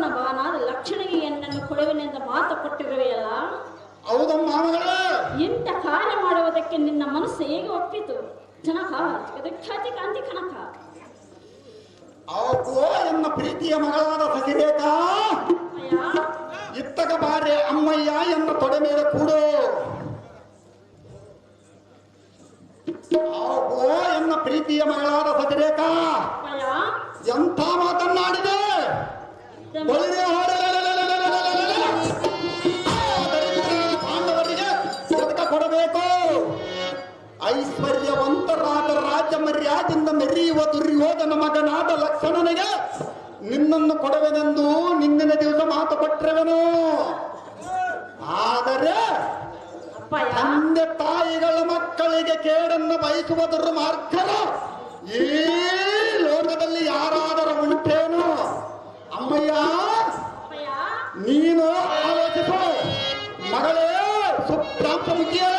ಸುದರ್ಶನ ಬಾನಾದ ಲಕ್ಷಣಿಗೆ ನನ್ನನ್ನು ಕೊಡುವೆನೆಂದು ಮಾತು ಕೊಟ್ಟಿರುವೆಯಲ್ಲ. ಹೌದಮ್ಮ ಮಗಳೇ, ಇಂಥ ಕಾರ್ಯ ಮಾಡುವುದಕ್ಕೆ ನಿನ್ನ ಮನಸ್ಸು ಹೇಗೆ ಒಪ್ಪಿತು? ಜನಕ ಖ್ಯಾತಿ ಕಾಂತಿ ಕನಕ ಅವಳು ಎನ್ನ ಪ್ರೀತಿಯ ಮಗಳಾದ ಸಸಿರೇಖ ಇತ್ತಗ ಬಾರೆ ಅಮ್ಮಯ್ಯ ಎನ್ನ ತೊಡೆ ಮೇಲೆ ಕೂಡು. ಅವಳು ಎನ್ನ ಪ್ರೀತಿಯ ಮಗಳಾದ ಸಸಿರೇಖ ಎಂಥ ಮಾತನ್ನಾಡಿದೆ. ಪಾಂಡವರಿಗೆ ಸದಕ ಕೊಡಬೇಕು. ಐಶ್ವರ್ಯವಂತರಾದ ರಾಜ ಮರ್ಯಾದಿಂದ ಮೆರೆಯುವ ದುರ್ಯೋಧನ ಮಗನಾದ ಲಕ್ಷ್ಮಣನಿಗೆ ನಿನ್ನನ್ನು ಕೊಡುವೆನೆಂದು ನಿನ್ನಿನ ದಿವಸ ಮಾತು ಕೊಟ್ಟಿರುವೆನು. ಆದರೆ ತಂದೆ ತಾಯಿಗಳ ಮಕ್ಕಳಿಗೆ ಕೇಡನ್ನು ಬಯಸುವ ದುರ್ಮಾರ್ಗರು ಈ ಲೋಕದಲ್ಲಿ ಯಾರಾದರೂ ಉಂಟೇನು? ಅಮ್ಮಯ್ಯ, ನೀನು ಆಲೋಚಿಸು ಮಗಳೇ, ಸುಪ್ರಾಂತಮುಖಿಯೇ.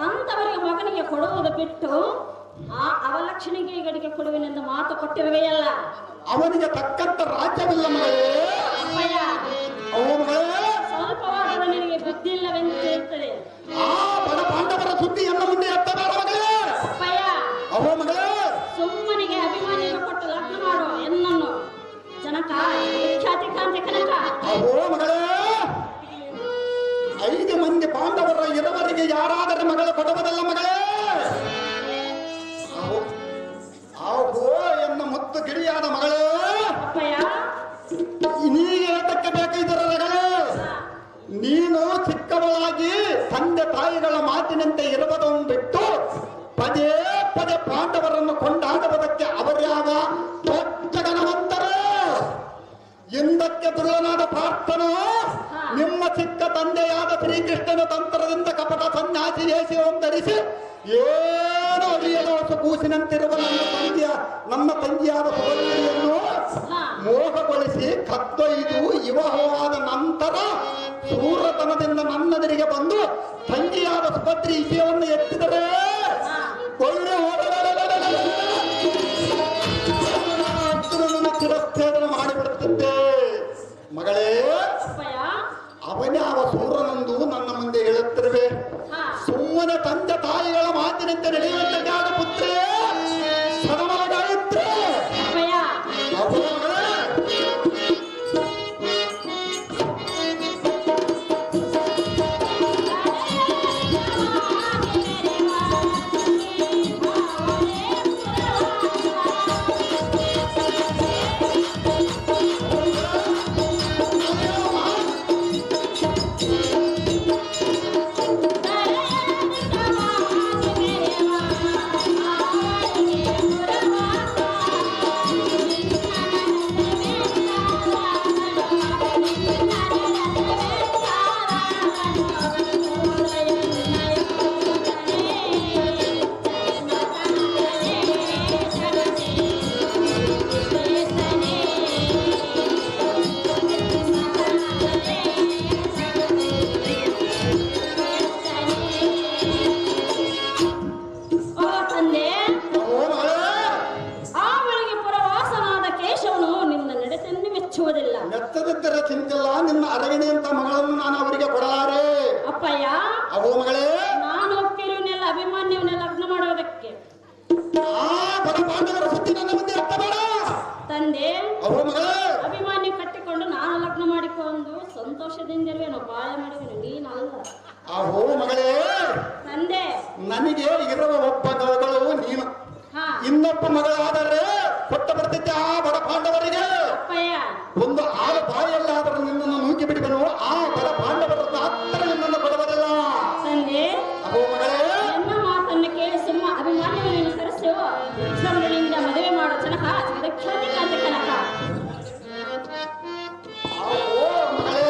ಅಂತವರಿಗೆ ಮಗನಿಗೆ ಕೊಡುವುದು ಬಿಟ್ಟು ಆ ಅವಲಕ್ಷಣಿಗೆ ಗಡಿಗೆ ಕೊಡುವೆನೆಂದು ಮಾತು ಕೊಟ್ಟಿರುವೆಯಲ್ಲ. ಅವನಿಗೆ ತಕ್ಕಂತ ರಾಜ್ಯವಿಲ್ಲ ಮಗಳೇ. ಸ್ವಲ್ಪವಾದರೂ ನಿನಗೆ ಬುದ್ಧಿ ಇಲ್ಲವೆಂದು ತಿಳಿಯುತ್ತದೆ. ಆ ಬಡ ಪಾಂಡವರ ಸುದ್ದಿಯನ್ನು ಮುಂದೆ ಎತ್ತಬೇಡ ಮಗಳೇ. ಮಗಳೇ, ಸುಮ್ಮನಿಗೆ ಅಭಿಮಾನಿಗೆ ಕೊಟ್ಟು ಲಗ್ನ ಮಾಡು ಎನ್ನನ್ನು ಜನಕ ಖ್ಯಾತಿ ಕಾಂತಿ ಕನಕ. ಮಗಳೇ, 5 ಮಂದಿ ಪಾಂಡವರ ಇರುವರಿಗೆ ಯಾರಾದರೆ ಮಗಳ ಕೊಡುವುದಲ್ಲ ಮಗಳೇ. ಎನ್ನ ಮುತ್ತು ಗಿಳಿಯಾದ ಮಗಳೇ, ನೀಗೆ ಏತಕ್ಕೆ ಬೇಕಾಗಿದ್ದರಗಳೇ? ನೀನು ಚಿಕ್ಕವಳಾಗಿ ತಂದೆ ತಾಯಿಗಳ ಮಾತಿನಂತೆ ಇರುವುದನ್ನು ಬಿಟ್ಟು ಪದೇ ಪದೇ ಪಾಂಡವರನ್ನು ಕೊಂಡಾಡುವುದಕ್ಕೆ ಅವರ್ಯಾವ ದೊಡ್ಡಗಣವಂತರು. ಹಿಂದಕ್ಕೆ ದುರ್ಲನಾದ ಪ್ರಾರ್ಥನೋ ನಿಮ್ಮ ಚಿಕ್ಕ ತಂದೆಯಾದ ಶ್ರೀಕೃಷ್ಣನ ತಂತ್ರದಿಂದ ಕಪಟ ಸನ್ಯಾಸಿ ವೇಷವನ್ನು ಧರಿಸಿ ಏನು ಅರಿಯದ ಹೊಸ ಕೂಸಿನಂತಿರುವ ನನ್ನ ತಂಗಿಯಾದ ಸುಭದ್ರೆಯನ್ನು ಮೋಹಗೊಳಿಸಿ ಕದ್ದೊಯ್ದು ವಿವಾಹವಾದ ನಂತರ ಸೂರತನದಿಂದ ನನ್ನೆದುರಿಗೆ ಬಂದು ತಂಗಿಯಾದ ಸುಭದ್ರಿ ವಿಷಯವನ್ನು ಎತ್ತಿದರೆ ಚಿರಚ್ಛೇದನ ಮಾಡಿಬಿಡುತ್ತಿದ್ದೆ ಮಗಳೇ. ಅವನ್ಯಾವ ಸೂರನಂದು ನನ್ನ ಮುಂದೆ ಹೇಳುತ್ತಿರುವೆ. ಸುಮ್ಮನೆ ತಂದೆ ತಾಯಿಗಳ ಮಾತಿನಂತೆ ನಡೆಯುವಂತ ಪುತ್ರೇ ಸದಮಲಗಾಯುತ್ತೇ. ರೋಹಿಣಿ ಅಂತ ಮಗಳನ್ನು ನಾನು ಅವರಿಗೆ ಕೊಡಲಾರೆ. ಅಪ್ಪಯ್ಯ, ಅವೋ ಮಗಳೇ, ನಾನು ಒಪ್ಪಿರುವನೆಲ್ಲ ಅಭಿಮಾನ್ಯವನ್ನ ಲಗ್ನ ಮಾಡೋದಕ್ಕೆ. ಆ ಬಡ ಪಾಂಡವರ ಸುದ್ದಿ ನನ್ನ ಮುಂದೆ ಅರ್ಥ ಬೇಡ. ತಂದೆ, ಅವೋ ಮಗಳೇ, ಅಭಿಮಾನ್ಯ ಕಟ್ಟಿಕೊಂಡು ನಾನು ಲಗ್ನ ಮಾಡಿಕೊಂಡು ಸಂತೋಷದಿಂದಿರುವೆನು, ಬಾಳ ಮಾಡುವೆನು, ನೀನಲ್ಲ. ಅವೋ ಮಗಳೇ, ತಂದೆ, ನನಗೆ ಇರುವ ಒಬ್ಬ ಮಗಳು ನೀನು. ಹಾ ಇನ್ನೊಬ್ಬ ಮಗಳಾದರೆ ಕೊಟ್ಟ ಬರ್ತಿದ್ದೆ ಆ ಬಡ ಪಾಂಡವರಿಗೆ. ಅಪ್ಪಯ್ಯ, ಒಂದು ಆಳ ಬಾಯಲ್ಲಾದರೂ ನಿನ್ನನ್ನು ನೂಕಿ ಬಿಡುವನು. ಆ ಬಡ ಪಾಂಡವರನ್ನು ಹತ್ತಿರ ನಿನ್ನನ್ನು ಕೊಡುವುದಿಲ್ಲ. ತಂದೆ, ಅವೋ ಮಗಳೇ, ನನ್ನ ಮಾತನ್ನು ಕೇಳಿ ಸಿಂಹ ಅಭಿಮಾನ್ಯವನ್ನು ಕರೆಸು, ವಿಶ್ರಮದಿಂದ ಮದುವೆ ಮಾಡೋ ತನಕ ಜಗದಕ್ಷಾತಿ ಕಾಂತಿ ಕನಕ. ಅವೋ ಮಗಳೇ,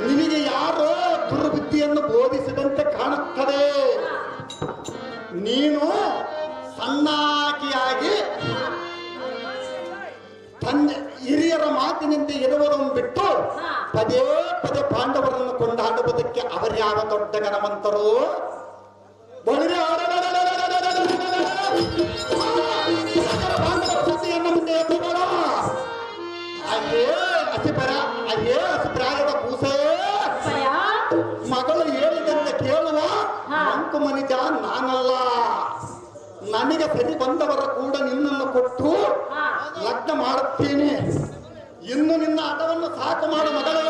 ನಿನಗೆ ಯಾರೋ ದುರ್ಬುದ್ಧಿಯನ್ನು ಬೋಧಿಸಿದಂತೆ ಕಾಣುತ್ತದೆ. ನೀನು ಸಣ್ಣಾಕಿಯಾಗಿ ತಂದೆ ಹಿರಿಯರ ಮಾತಿನಂತೆ ಇರುವುದನ್ನು ಬಿಟ್ಟು ಪದೇ ಪದೇ ಪಾಂಡವರನ್ನು ಕೊಂಡಾಡುವುದಕ್ಕೆ ಅವರ್ಯಾವ ದೊಡ್ಡ ಗಣವಂತರು? ಪಾಂಡವರ ಸುದ್ದಿಯನ್ನು ಮುಂದೆ ಎತ್ತಬೇಡ. ಅಯ್ಯೇ ಅತಿ ಪ್ರಾಯದ ಕೂಸೇ, ಅಪ್ಪಯ್ಯ, ಮಗಳು ಹೇಳಿದಂತೆ ಕೇಳುವ ಮಂಕು ಮನಿಜ ನಾನಲ್ಲ. ನನಗೆ ಸರಿ ಬಂದವರ ಕೂಡ ನಿನ್ನನ್ನು ಕೊಟ್ಟು ಲಗ್ನ ಮಾಡುತ್ತೇನೆ. ಇನ್ನು ನಿನ್ನ ಹಠವನ್ನು ಸಾಕು ಮಾಡು ಮಗಳೇ.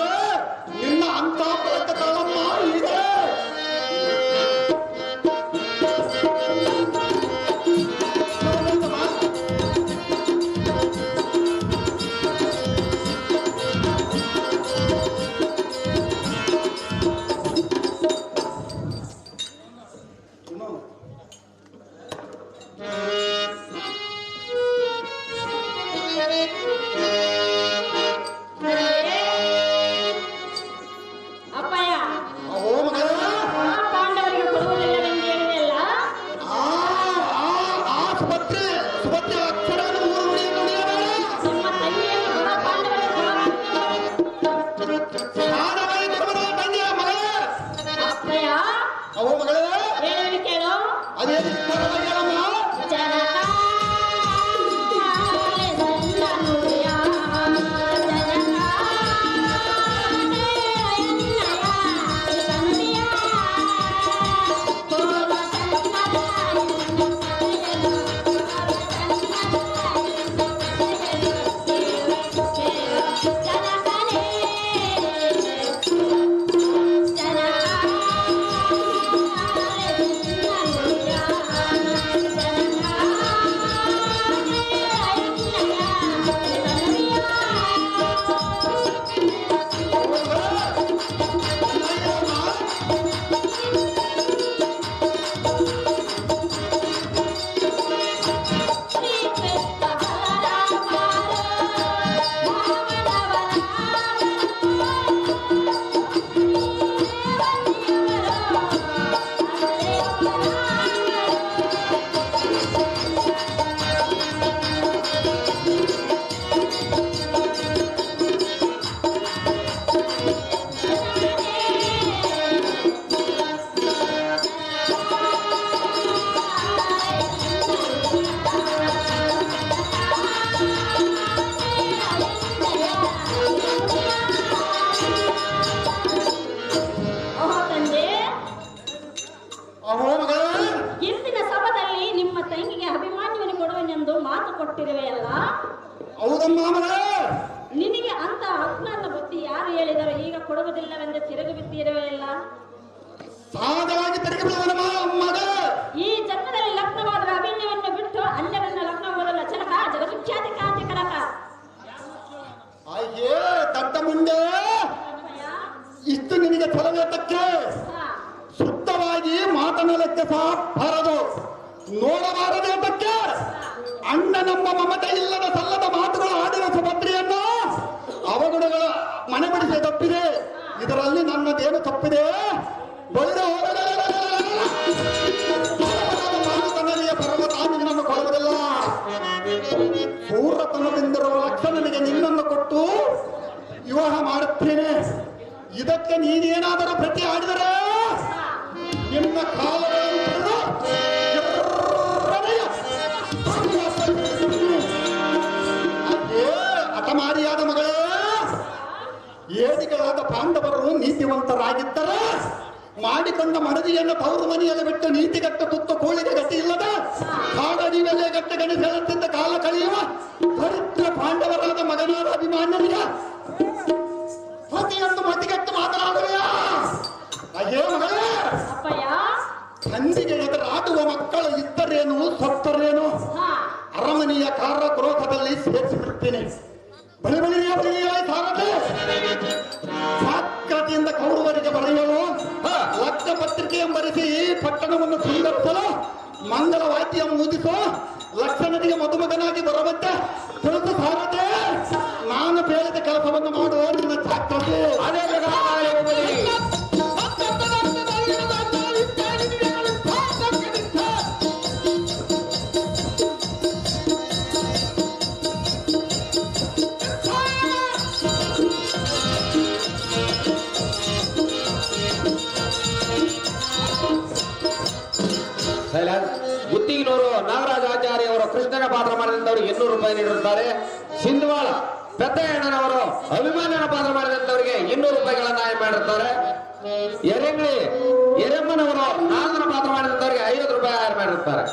ನಿನ್ನ ಅಂತ ಪ್ರಯತ್ನಗಳಮ್ಮ ಇದೆ. ಅಪ್ಪಯ್ಯ, ಅವೋ ಮಗಳೇ, ಪಾಂಡವರಿಗೆ ಕೊಡುವುದಿಲ್ಲವೆಂದು ಹೇಳಿದೆಯಲ್ಲ. ಸುಭದ್ರೆ ಅಕ್ಷರವನ್ನು ಮೂರು ನುಡಿಯನ್ನು ನುಡಿಯಬೇಡ. ನಿಮ್ಮ ತಂಗಿಯನ್ನು ಕೂಡ ಪಾಂಡವರಿಗೆ ತಂದೆಯ ಮಗಳೇ. ಅಪ್ಪಯ್ಯ, ಅವೋ ಮಗಳೇ, ಹೇಳುವನು ಕೇಳು. ಅದೇ ಹೇಳಮ್ಮ. ಕೊಟ್ಟಿರುವೆಯಲ್ಲ. ಹೌದಮ್ಮ ಮಗಳೇ. ನಿನಗೆ ಅಂತ ಅಜ್ಞಾನ ಬುದ್ಧಿ ಯಾರು ಹೇಳಿದರು? ಈಗ ಕೊಡುವುದಿಲ್ಲವೆಂದು ತಿರುಗಿ ಬಿದ್ದಿರುವೆಯಲ್ಲ. ಸಹಜವಾಗಿ ತಿರುಗಿ ಬಿಡುವನಮ್ಮ ಮಗ. ಈ ಜನ್ಮದಲ್ಲಿ ಲಗ್ನವಾದ ಅಭಿನಯವನ್ನು ಬಿಟ್ಟು ಅನ್ಯರನ್ನ ಲಗ್ನ ಓದಲ್ಲ ಚನಕ ಜಗವಿಖ್ಯಾತಿ ಕಾಂತಿ ಕನಕ. ಅಯ್ಯೇ ದಡ್ಡ ಮುಂಡೆ, ಇಷ್ಟು ನಿನಗೆ ಫಲವೇತಕ್ಕೆ? ಶುದ್ಧವಾಗಿ ಮಾತನಾಡಕ್ಕೆ ಸಹ ಬರದು, ನೋಡಬಾರದೇತಕ್ಕೆ? ಅಣ್ಣ ನಮ್ಮ ಮಮತೆ ಇಲ್ಲದ ಸಲ್ಲದ ಮಾತುಗಳು ಆಡಿದ ಸುಭದ್ರೆಯನ್ನು ಅವಗುಣಗಳ ಮನೆ ಬಿಡಿಸಿ ತಪ್ಪಿದೆ. ಇದರಲ್ಲಿ ನನ್ನದೇನು ತಪ್ಪಿದೆ? ಮಾತನಲ್ಲಿಯ ಪರ್ವತ ನಿನ್ನನ್ನು ಕೊಡುವುದಿಲ್ಲ. ಪೂರ್ವತನದಿಂದಿರುವ ಲಕ್ಷಣನಿಗೆ ನಿನ್ನನ್ನು ಕೊಟ್ಟು ವಿವಾಹ ಮಾಡುತ್ತೇನೆ. ಇದಕ್ಕೆ ನೀನೇನಾದರೂ ಪ್ರತಿ ಆಡಿದರೆ ನಿನ್ನ ಕಾಲಗಳನ್ನು ಅದೇ ಹಠಮಾರಿಯಾದ ಮಗಳೇ, ಏಡಿಗಳಾದ ಪಾಂಡವರು ನೀತಿವಂತರಾಗಿದ್ದರೆ ಮಾಡಿಕೊಂಡ ಮಡದಿಯನ್ನು ತವರು ಮನೆಯಲ್ಲಿ ಬಿಟ್ಟು ನೀತಿಗಟ್ಟ ತುತ್ತ ಕೋಳಿಗೆ ಗತಿ ಇಲ್ಲದ ಕಾಡಡಿವೆಲೆ ಗಟ್ಟ ಗಣಿಸಲಂತಿದ್ದ ಕಾಲ ಕಳೆಯುವ ದರಿದ್ರ ಪಾಂಡವರಾದ ಮಗನಾದ ಅಭಿಮಾನ್ಯನಿಗೆ ಪ್ರತಿಯೊಂದು ಮತಿಗಟ್ಟು ಮಾತನಾಡುವೆಯಾ? ಅಯ್ಯೇ ಮಗಳೇ, ಅಪ್ಪಯ್ಯ, ತಂದೆಗೆ ಎದುರಾಡುವ ಮಕ್ಕಳು ಇದ್ದರೇನು ಸತ್ತರೇನು ಹಾ, ಅರಮನೆಯ ಕಾರಾಗೃಹದಲ್ಲಿ ಸೇರಿಸಿಬಿಡ್ತೇನೆ. ಬಳಿಯ ಸಾರದೆ ಜಾಗ್ರತೆಯಿಂದ ಕೌರವರಿಗೆ ಬರೆಯಲು ಲಗ್ನ ಪತ್ರಿಕೆ ಬರೆಸಿ ಪಟ್ಟಣವನ್ನು ಸುಂದರಿಸಲು ಮಂಗಲ ವಾದ್ಯ ಮುಗಿಸೋ ಲಕ್ಷಣನಿಗೆ ಮದುಮಗನಾಗಿ ಬರುವಂತೆ ತಿಳಿದು ಸಾರದೆ ನಾನು ಹೇಳಿದ ಕೆಲಸವನ್ನು ಮಾಡುವ ನಿನ್ನ ಜಾಗ್ರತೆ. ಗುತ್ತಿಗಿನವರು ನಾಗರಾಜಾಚಾರ್ಯ ಅವರು ಕೃಷ್ಣನ ಪಾತ್ರ ಮಾಡಿದಂತವರಿಗೆ 200 ರೂಪಾಯಿ ನೀಡಿರುತ್ತಾರೆ. ಸಿಂಧವಾಳ ಪೆದ್ದಯ್ಯಣ್ಣನವರು ಅಭಿಮಾನ್ಯನ ಪಾತ್ರ ಮಾಡಿದಂತವರಿಗೆ 200 ರೂಪಾಯಿಗಳನ್ನ ಮಾಡಿರುತ್ತಾರೆ. ಎರೆಂಗಳಿ ಎರೆಮ್ಮನವರು ನಾಗನ ಪಾತ್ರ ಮಾಡಿದಂತವರಿಗೆ 50 ರೂಪಾಯಿ ಆಯ್ಕೆ ಮಾಡಿರುತ್ತಾರೆ.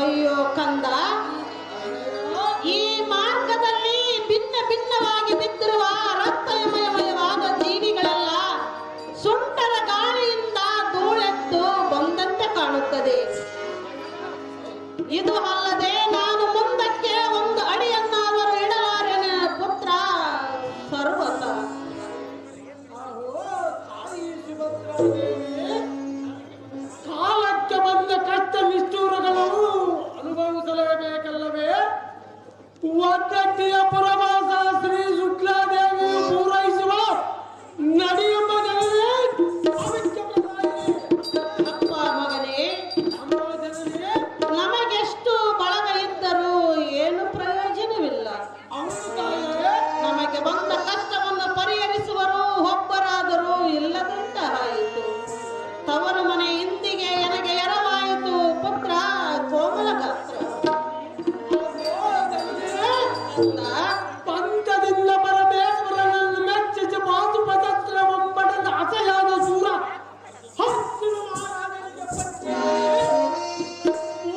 ಅಯ್ಯೋ ಕಂದ, ಈ ಮಾರ್ಗದಲ್ಲಿ ಭಿನ್ನ ಭಿನ್ನವಾಗಿ ಬಿದ್ದಿರುವ ರಕ್ತಮಯಮಯವಾದ ಜೀವಿಗಳೆಲ್ಲ ಸುಂಟರ ಗಾಳಿಯಿಂದ ಧೂಳೆತ್ತು ಬಂದಂತೆ ಕಾಣುತ್ತದೆ. ಇದು ಅಲ್ಲದೆ ನಾನು ಮುಂದಕ್ಕೆ ಒಂದು ಅಡಿಯನ್ನಾದರೂ ಇಡಲಾರೆನ ಪುತ್ರ ಸರ್ವತ. ಕಾಲಕ್ಕೆ ಬಂದ ಕಷ್ಟ ನಿಷ್ಠೂರಗಳು ಅನುಭವಿಸಲೇಬೇಕಲ್ಲವೇ? ಒಗ್ಗಟ್ಟಿಯ ಪುರವಾಸ ಶ್ರೀ ಶುಕ್ಲಾದೇವಿಯು ಪೂರೈಸುವ ನಡೆಯುವ ಅಪ್ಪ ಮಗನೇ, ನಮಗೆಷ್ಟು ಬಳಗ ಇದ್ದರೂ ಏನು ಪ್ರಯೋಜನವಿಲ್ಲ. ನಮಗೆ ಬಂದ ಕಷ್ಟವನ್ನು ಪರಿಹರಿಸುವರು ಒಬ್ಬರಾದರೂ ಇಲ್ಲದಂತಾಯಿತು. ತವರು ಮನೆ ಇಂದಿಗೆ ನನಗೆ ಎರವಾಯಿತು ಪುತ್ರ ಕೋಮಲ ಗಾತ್ರ. ಪಂಥದಿಂದ ಪರಮೇಶ್ವರನನ್ನು ಮೆಚ್ಚಿಸಿ ಪಾತುಪತ್ರ ಒಂಬಡದ ಅಸಹ್ಯಾದ ಸೂರ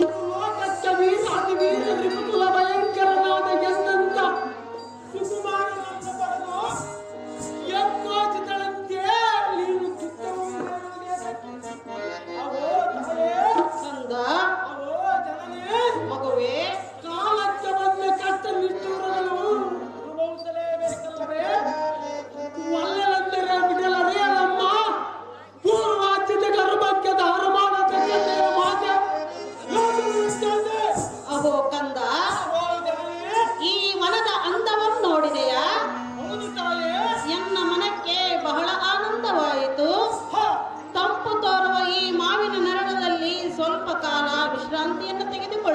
ಲೋಕಕ್ಕೆ ವೀರಾತಿ ವೀರ ತ್ರಿಪುಲ ಭಯಂಕರನಾದ ಗೆದ್ದಂತ ಸುಕುಮಾರನನ್ನು ಪಡೆದು ಯಜ್ಞೋಚಿತಳಂತೆ ನೀನು ಕಂದ, ಅವೋ ಜನನೇ, ಮಗುವೇ, ಕಾಲಕ್ಕೆ ಬಂದ ಕಷ್ಟ ನಿಷ್ಠೂರಗಳು ಅನುಭವಿಸಲೇಬೇಕಲ್ಲವೇ? ಒಳ್ಳೆಂದರೆ ಬಿಡಲವೇ ನಮ್ಮ ಪೂರ್ವಾಚಿತ ಗರ್ಭಕ್ಕೆ ದಾರ ಮಾಡತಕ್ಕಂತೆ ಮಾತೆ. ಅಹೋ ಕಂದ, ಅವೋ ಜನನೇ, ಈ ವನದ ಅಂದವನ್ನು ನೋಡಿದೆಯಾ? ಹೌದು ತಾಯೇ. ಎನ್ನ ಮನಕ್ಕೆ ಬಹಳ ಆನಂದವಾಯಿತು. ಹ, ತಂಪು ತೋರುವ ಈ ಮಾವಿನ ನೆರಳದಲ್ಲಿ ಸ್ವಲ್ಪ ಕಾಲ ವಿಶ್ರಾಂತಿಯನ್ನು ತೆಗೆದುಕೊಳ್ಳ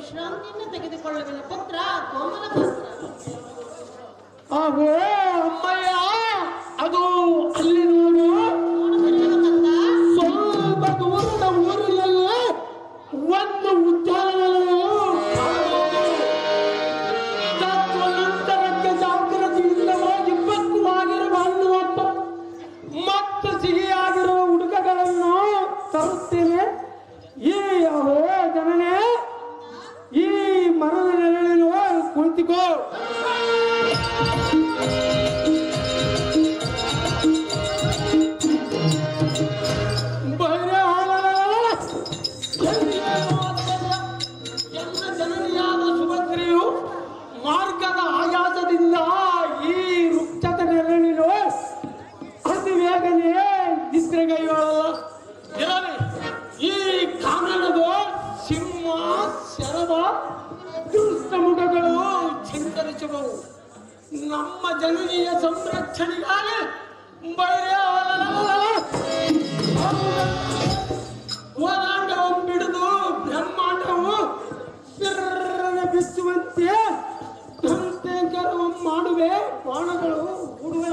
ವಿಶ್ರಾಂತಿಯನ್ನು ತೆಗೆದುಕೊಳ್ಳುವ ಪುತ್ರ ಕೋಮಲ ಪುತ್ರ. ಅವೋ ಅಮ್ಮಯ್ಯ, ಅದು ಅಲ್ಲಿ ನೋಡು, ಸ್ವಲ್ಪ ದೂರದ ಊರಿನಲ್ಲಿ ಒಂದು ಉದ್ಯಾನವನವು ಕಾಣಬಹುದು. ತತ್ವನಂತರಕ್ಕೆ ಜಾಗೃತಿಯಿಂದ ಹೋಗಿ ಪಕ್ವವಾಗಿರುವ ಹಣ್ಣು ಹಬ್ಬ ಮತ್ತು ಸಿಹಿಯಾಗಿರುವ ಹುಡುಗಗಳನ್ನು ತರುತ್ತೇನೆ. ಈ ಅವೋ ಜನನೇ, ಈ ಮರದ ನೆರಳಿನ ಕುಳಿತುಕೋ. ಎಲ್ಲ ಜನನಿಯಾದ ಸುಭದ್ರೆಯು ಮಾರ್ಗದ ಆಯಾಸದಿಂದ ಈ ವೃಕ್ಷದ ನೆರಳಿನ ಅತಿ ಬೇಗನೆ ನಿದ್ರೆಗೈಯುವಳಲ್ಲ. ಇರಲಿ, ಈ ಕಾನನದ ಸಿಂಹ ಶರಭ ದುಷ್ಟಮುಖಗಳು ಚಿಂತರಿಸುವವು. ನಮ್ಮ ಜನನೀಯ ಸಂರಕ್ಷಣೆಗಾಗಿ ಓಲಾಂಡವನ್ನು ಬಿಡಿದು ಬ್ರಹ್ಮಾಂಡವು ಬಿಚ್ಚುವಂತೆ ಧಂತೆಕರವನ್ನು ಮಾಡುವೆ, ಬಾಣಗಳು ಹೂಡುವೆ.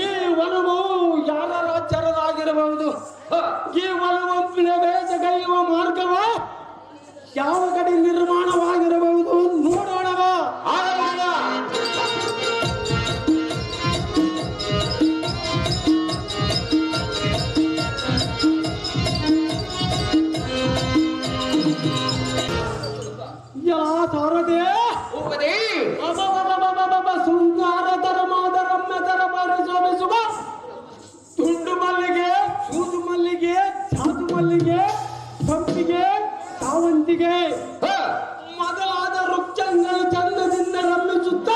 ಈ ವನವು ಯಾರ ರಾಜ್ಯರದಾಗಿರಬಹುದು? ಈ ವನವನ್ನು ಬೇಸಗೈಯುವ ಮಾರ್ಗವ ಯಾವ ಕಡೆ ನಿರ್ಮಾಣವಾಗಿರಬಹುದು ನೋಡೋಣವ. ಸಾರದೆ ಶೃಂಗಾರತರ ಮಾದರಮ್ಯತರ ಪರಿಶೋಧಿಸುವ ತುಂಡು ಮಲ್ಲಿಗೆ, ಸೂದು ಮಲ್ಲಿಗೆ, ಜಾದು ಮಲ್ಲಿಗೆ, ಸಂಪಿಗೆ, ಸಾವಂತಿಗೆ ಮೊದಲಾದ ವೃಕ್ಷಗಳು ಚಂದದಿಂದ ರಮ್ಮಿಸುತ್ತ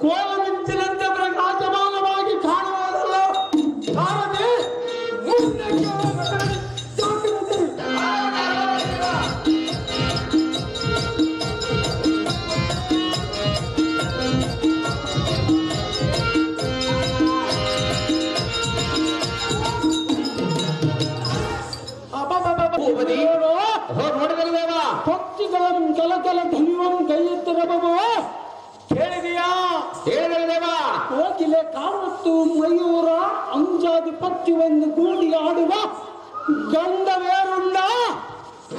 ಕೋಲಮಿಂಚಿನಂತೆ ಪ್ರಕಾಶಮಾನವಾಗಿ ಕಾಣುವುದಲ್ಲ. ಸಾರದೆ ಮುಂದಕ್ಕೆ ಜಾಗ್ರತೆ. ಪಕ್ಷಿಗಳ ಕಲಕಲ ಧ್ವನಿವಂ ಕೈಯೆತ್ತಿರಬೋ ಕೇಳಿದೆಯಾ? ಹೇಳಿದೇವಾ? ಕೋಗಿಲೆ, ಕಾವತ್ತು, ಮಯೂರ, ಅಂಜಾದಿ ಪಕ್ಷಿ ಒಂದು ಗೂಡಿ ಆಡುವ ಗಂಧವೇರುಂಡ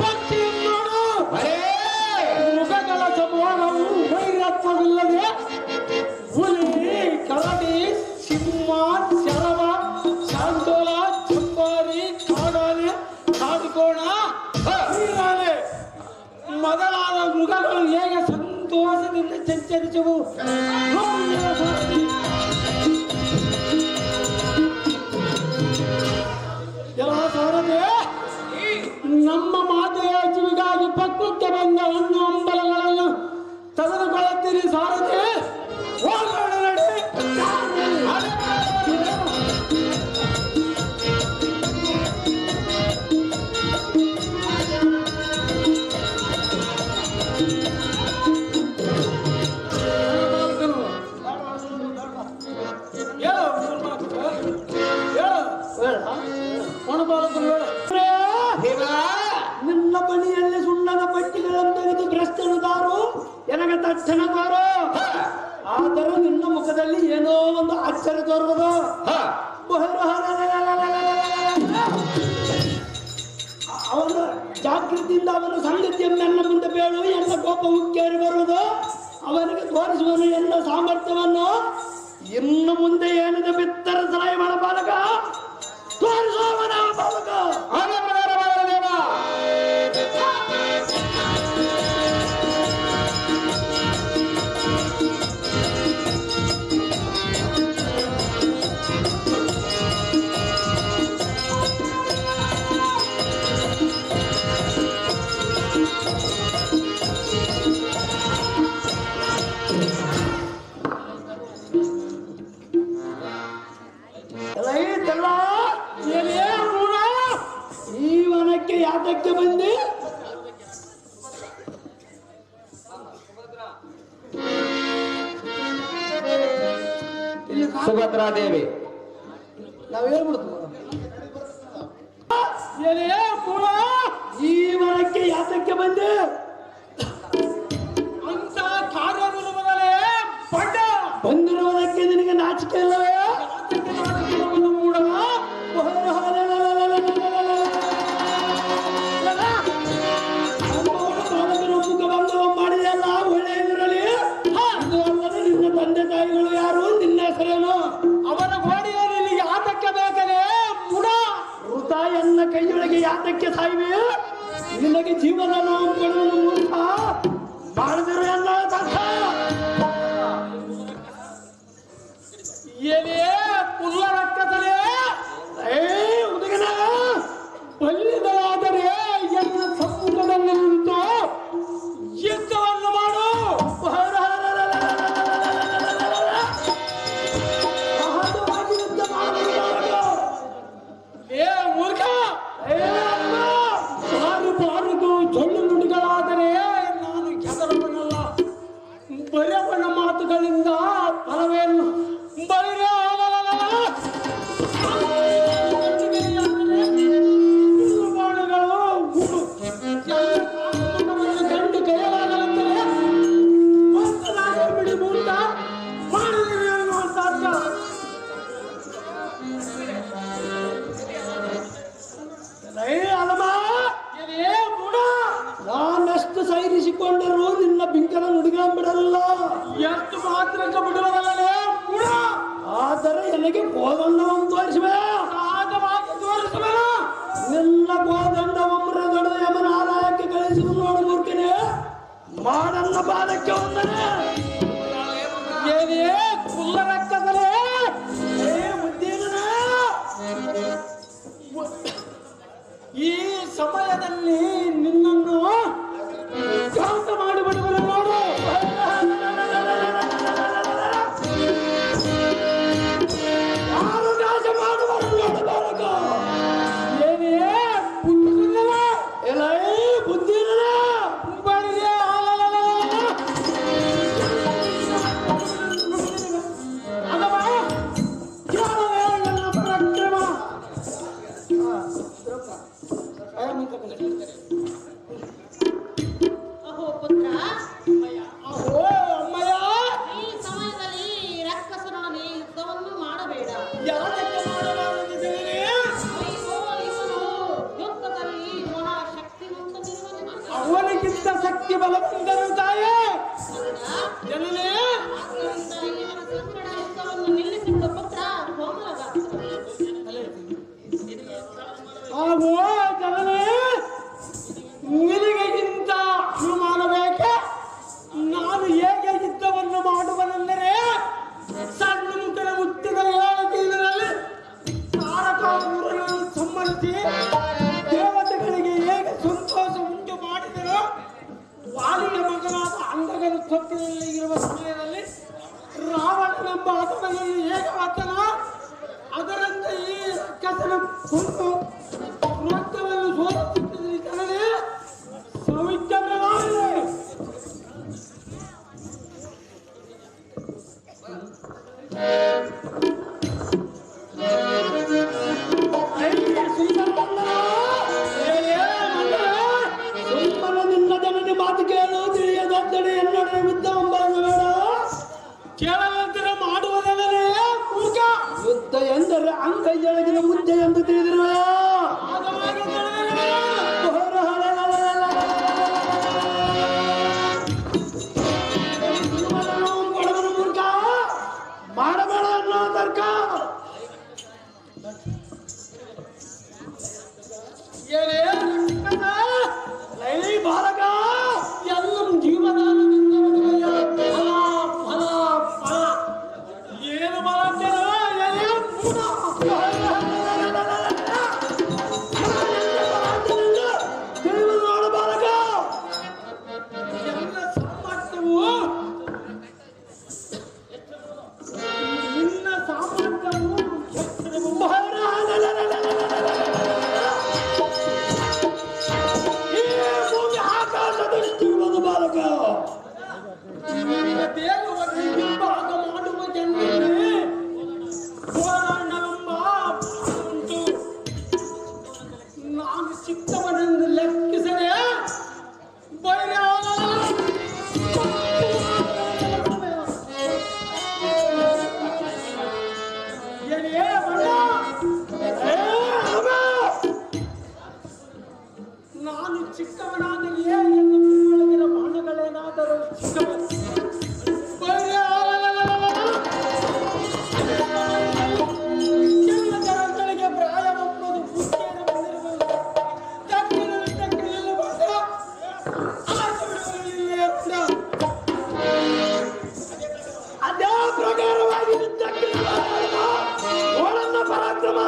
ಪಕ್ಷಿಯನ್ನು ನೋಡು. ಮೃಗಗಳ ಸಮೂಹವು ವೈರತ್ವವಿಲ್ಲದೆ ಹುಲಿ, ಕರಡಿ, ಸಿಂಹ, ಶರವ, ಶಾಂತೋಲ, ಚಂಬಾರಿ, ಕಾಡಾನೆ, ಕಾಡುಕೋಣ, ಮೊದಲಾದ ಮೃಗಗಳು ಹೇಗೆ ಸಂತೋಷದಿಂದ ಸಂಚರಿಸುವು. ಎಲ್ಲ ಸಾರದೆ ನಮ್ಮ ಮಾತೆಯ ಕಿವಿಗಾಗಿ ಪಕ್ವಕ್ಕೆ ಬಂದ ಹಣ್ಣು ಹಂಬಲಗಳನ್ನು ತೆಗೆದುಕೊಳ್ಳುತ್ತೀರಿ. ಸಾರದೆ ಹೋಗೋಣ ನಡಿ. ನಿನ್ನ ಬಳಿಯಲ್ಲಿ ಸುಣ್ಣದ ಪಟ್ಟಿಗಳನ್ನು ತೆಗೆದು ಭ್ರಷ್ಟನುದಾರು ಎನಗೆ ತಕ್ಷಣ ತೋರು. ಆದರೂ ನಿನ್ನ ಮುಖದಲ್ಲಿ ಏನೋ ಒಂದು ಆಶ್ಚರ್ಯ ತೋರುವುದು. ಅವನ ಜಾಗೃತಿಯಿಂದ ಅವನ ಸಂಗತಿಯನ್ನು ನನ್ನ ಮುಂದೆ ಬೇಳು. ಎಲ್ಲ ಕೋಪ ಉಕ್ಕೇರಿ ಬರುವುದು. ಅವನಿಗೆ ತೋರಿಸುವನು ಎನ್ನ ಸಾಮರ್ಥ್ಯವನ್ನು. ಇನ್ನು ಮುಂದೆ ಏನಿದೆ ಬಿತ್ತರ ಸಲಹೆ ಮಾಡ ಬಾಲಕ, ತೋರಿಸುವವನ ಬಾಲಕ. ಸುಭದ್ರಾದೇವಿ. ನಾವ್ ಹೇಳ್ಬಿಡ್ತು ಈ ವನಕ್ಕೆ ಯಾತಕ್ಕೆ ಬಂದೆ ಅಂತ ಕಾರ್ಯವಿರುವುದಲ್ಲೇ ಪಡ್ಡ ಬಂದಿರುವುದಕ್ಕೆ ನಿನಗೆ ನಾಚಿಕೆ ಇಲ್ಲವೇ? ಮಾಡಿದೆಲ್ಲ ಒಳ್ಳೆಯದಿರಲಿ. ಅದು ಅಲ್ಲದೆ ನಿನ್ನ ತಂದೆ ತಾಯಿಗಳು ಯಾರು, ನಿನ್ನ ಹೆಸರೇನು? ಅವರ ಗೋಡೆಯಲ್ಲಿ ನಿನಗೆ ಯಾತಕ್ಕೆ ಬೇಕಲೇ ಮುಡ ವೃತ ಎನ್ನ ಕೈಯೊಳಗೆ ಯಾತಕ್ಕೆ ಸಾಯ್ವೆ? ನಿನಗೆ ಜೀವನ ನಾವು ಕೊಡುವುದು ಮೂರ್ಖ ಮಾಡಿದರು ಎನ್ನ ತರ್ಕ ಏನೇ ಪುಲ್ಲ ರಕ್ತದಲೇ ಹುಡುಗನ ಬಲ್ಲಿದರಾದರೆ ಎನ್ನ ಸಮ್ಮುಖದಲ್ಲಿ ನಿಂತು ಯುದ್ಧವನ್ನು ಮಾಡು. ಸಹಜವಾಗಿ ಯುದ್ಧ ಮಾಡುವುದು ಏ ಮೂರ್ಖ, ಬಾರದು ಜೊಳ್ಳು ನುಡಿಗಳಾದರೆ ನಾನು ಕೆದರವನಲ್ಲ. ಬರೆಯವನ ಮಾತುಗಳಿಂದ ಫಲವೇನು? ಬೈರೆ ಗಂಡು ಕೈಯಲಾಗಲಂದರೆ ಬಿಡಿ ಮೂರ್ಖ ಮಾಡಿದ್ರೆ ಅಂತ ಅರ್ಥ. ನಾನೆಷ್ಟು ಸೈರಿಸಿಕೊಂಡರೂ ನಿನ್ನ ಬಿಂಕನ ನುಡಿಗಾಂಬಿಡಲ್ಲ. ಎಷ್ಟು ಮಾತ್ರಕ್ಕೆ ಬಿಡುವುದಲ್ಲೇ ಕೂಡ. ಆದರೆ ನನಗೆ ಕೋದಂಡವನ್ನು ತೋರಿಸುವೆ, ಸಹಜವಾಗಿ ತೋರಿಸುವೆ. ನಿನ್ನ ಕೋದಂಡವಮ್ಮರ ದೊಡ್ಡ ಯಮನ ಆಲಯಕ್ಕೆ ಕಳಿಸುವುದು ನೋಡು ಮೂರ್ತಿನೇ. ಮಾಡನ್ನ ಬಾಲಕ್ಕೆ ಒಂದನೆ ಏನೇ ಕುಲ್ಲ ರಕ್ತದಲೇ ಈ ಸಮಯದಲ್ಲಿ ನಿನ್ನನ್ನು ಘಾತ ಮಾಡಿಬಿಡುವರು ನೋಡು. ಯಾರು ನಾಶ ಮಾಡುವರು ನೋಡಬಾರದು. ಏನೇ ಬುದ್ಧಿಲ್ಲ ಎಲ್ಲ ಬುದ್ಧಿಲ್ಲ ಬಳಿಗೆ ಅಥವಾ ಪರಾಕ್ರಮ ಅಹೋ ಪುತ್ರ, ಅಹೋ ಅಮ್ಮಯ್ಯ, ಈ ಸಮಯದಲ್ಲಿ ರಕ್ಕಸರೊಡನೆ ಯುದ್ಧವನ್ನು ಮಾಡಬೇಡ. ಯಾರಕ್ಕೆ ಮಾಡಬಾರದಿದ್ದೇನೆ? ಅಯ್ಯೋ, ಇವನು ಯುದ್ಧದಲ್ಲಿ ಮಹಾಶಕ್ತಿವಂತನಿರುವನು. ಅವನಿಗಿಂತ ಶಕ್ತಿ ಬಲವಂತನು ತಾಯೇ ಜನನೇ. ಆದ್ದರಿಂದ ಇವನ ಸಂಗಡ ಯುದ್ಧವನ್ನು ನಿಲ್ಲಿಸಿಬಿಡು ಪುತ್ರ ಕೋಮಲಗಾತ್ರ. ಆಗೋ ಜನನೇ, ನಿನಗಿಂತ ಅನುಮಾನ ಬೇಕೆ? ನಾನು ಹೇಗೆ ಯುದ್ಧವನ್ನು ಮಾಡುವನೆಂದರೆ ಸಣ್ಣ ಮುಖದ ಹುಟ್ಟಿದ 7 ದಿನದಲ್ಲಿ ತಾರಕಾಸುರನನ್ನು ಸಂಹರಿಸಿ ದೇವತೆಗಳಿಗೆ ಹೇಗೆ ಸಂತೋಷ ಉಂಟು ಮಾಡಿದರೋ, ವಾಲಿಯ ಮಗನಾದ ಅಂಗಗನ ತೊಟ್ಟಿನಲ್ಲಿ ಇರುವ ಸಮಯದಲ್ಲಿ ರಾವಣನೆಂಬ ಹತನನ್ನು ಹೇಗೆ ಹತನ, ಅದರಂತೆ ಈ ರಕ್ಕಸನ ಕೊಂದು ರಕ್ತವನ್ನು ಸೋಲಿಸುತ್ತಿದ್ದ ಜನನೇ ಸೌಖ್ಯಮೇ. ಸುಮ್ಮನೆ ನಿನ್ನ ಜನನಿ ಮಾತು ಕೇಳು, ತಿಳಿಯದೊಡ್ಡನೆ ಎನ್ನಡೆ ಯುದ್ಧ ಬೇಡ. ಕೇಳದಂತೆ ಮಾಡುವುದೆಲ್ಲರೇ ಮೂರ್ಖ. ಯುದ್ಧ ಎಂದರೆ ಅಂಗೈಯೊಳಗಿನ ಮುದ್ದೆ ಎಂದು ತಿಳಿದಿರುವೆ. ಮೂರ್ಖ ಮಾಡಬೇಡ ಅನ್ನೋ ತರ್ಕ. ಬಾಲಕ ಎಲ್ಲ ಜೀವದಾನದಿಂದ ಫಲ ಫಲ ಫಲ ಏನು ಬಲತ್ತೇನೋ ಪ್ರಕಾರವಾಗಿ ಯುದ್ಧಕ್ಕೆ ಒಳನ್ನ ಪರಾಕ್ರಮ.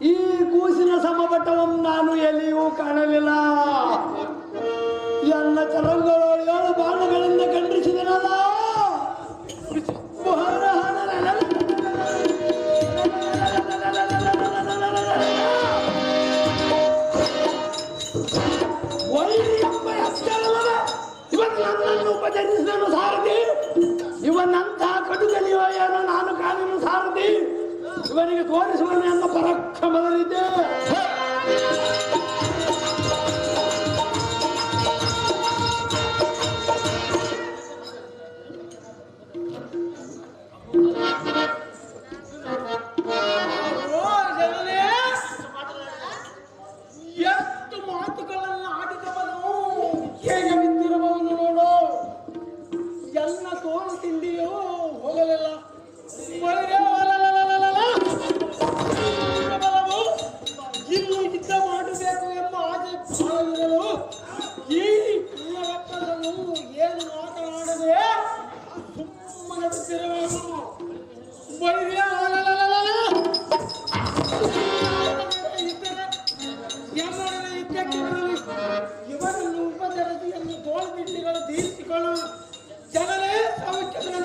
ಈ ಕೂಸಿನ ಸಮಪಟ್ಟವನ್ನು ನಾನು ಎಲ್ಲಿಯೂ ಕಾಣಲಿಲ್ಲ. ಎಲ್ಲ ಚರಂಗಗಳು ಬಾಣಗಳಿಂದ ಖಂಡಿಸಿದನಲ್ಲ. ವೈರಿ ಎಂಬ ಎಚ್ಚರವೇ ಇವತ್ತು ನನ್ನನ್ನು ಉಪಚರಿಸಿದನು ಸಾರಥಿ. ಇವನಂತ ಕಡುಗಲಿಯೋ ಏನೋ ನಾನು ಕಾನೂನು ಸಾರಥಿ. ಇವನಿಗೆ ತೋರಿಸುವನು ಎಂಬ ಪರಾಕ್ರಮದಲ್ಲಿದ್ದೆ. ಎಷ್ಟು ಮಾತುಗಳನ್ನು ಆಡಿದವನು ಹೇಗೆ ಬಿದ್ದಿರಬಹುದು ನೋಡು. ಎಲ್ಲ ತೋರು ತಿಂದಿಯೋ ಹೋಗಲಿಲ್ಲ. ಇನ್ನು ಯುದ್ಧ ಮಾಡಬೇಕು ಎಂಬ ಆಸೆ ಬಾಳದಿರಲು ಈ ರಕ್ತದನ್ನು ಏನು ಮಾತನಾಡದೆ ಸುಮ್ಮನೆ ಬಿದ್ದಿರಬೇಕು. ಇವರನ್ನು ಉಪಚರತಿಯನ್ನು ತೋಳ್ಬಿಟ್ಟಿಗಳು ತೀರಿಸಿಕೊಳ್ಳು. ಜನರೇ ಸೌಖ್ಯದ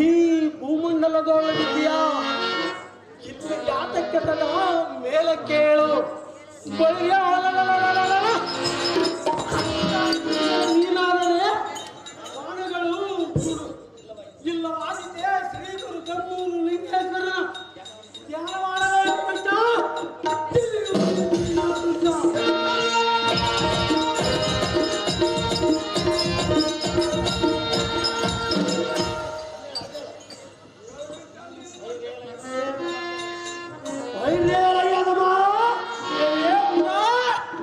ಈ ಭೂಮಂಡಲದೊಳಗಿದೆಯ ಇಲ್ಲಿ ಯಾತಕ್ಕೆ ತಡ ಮೇಲೆ ಕೇಳು. ನೀನಾದರೆ ಪ್ರಾಣಿಗಳು ಇಲ್ಲವಾಗಿದೆ. ಶ್ರೀ ಗುರು ಕಮ್ಮೂರು ಲಿಂಗೇಶ್ವರ ಧ್ಯಾನ ಮಾಡಬೇಕು.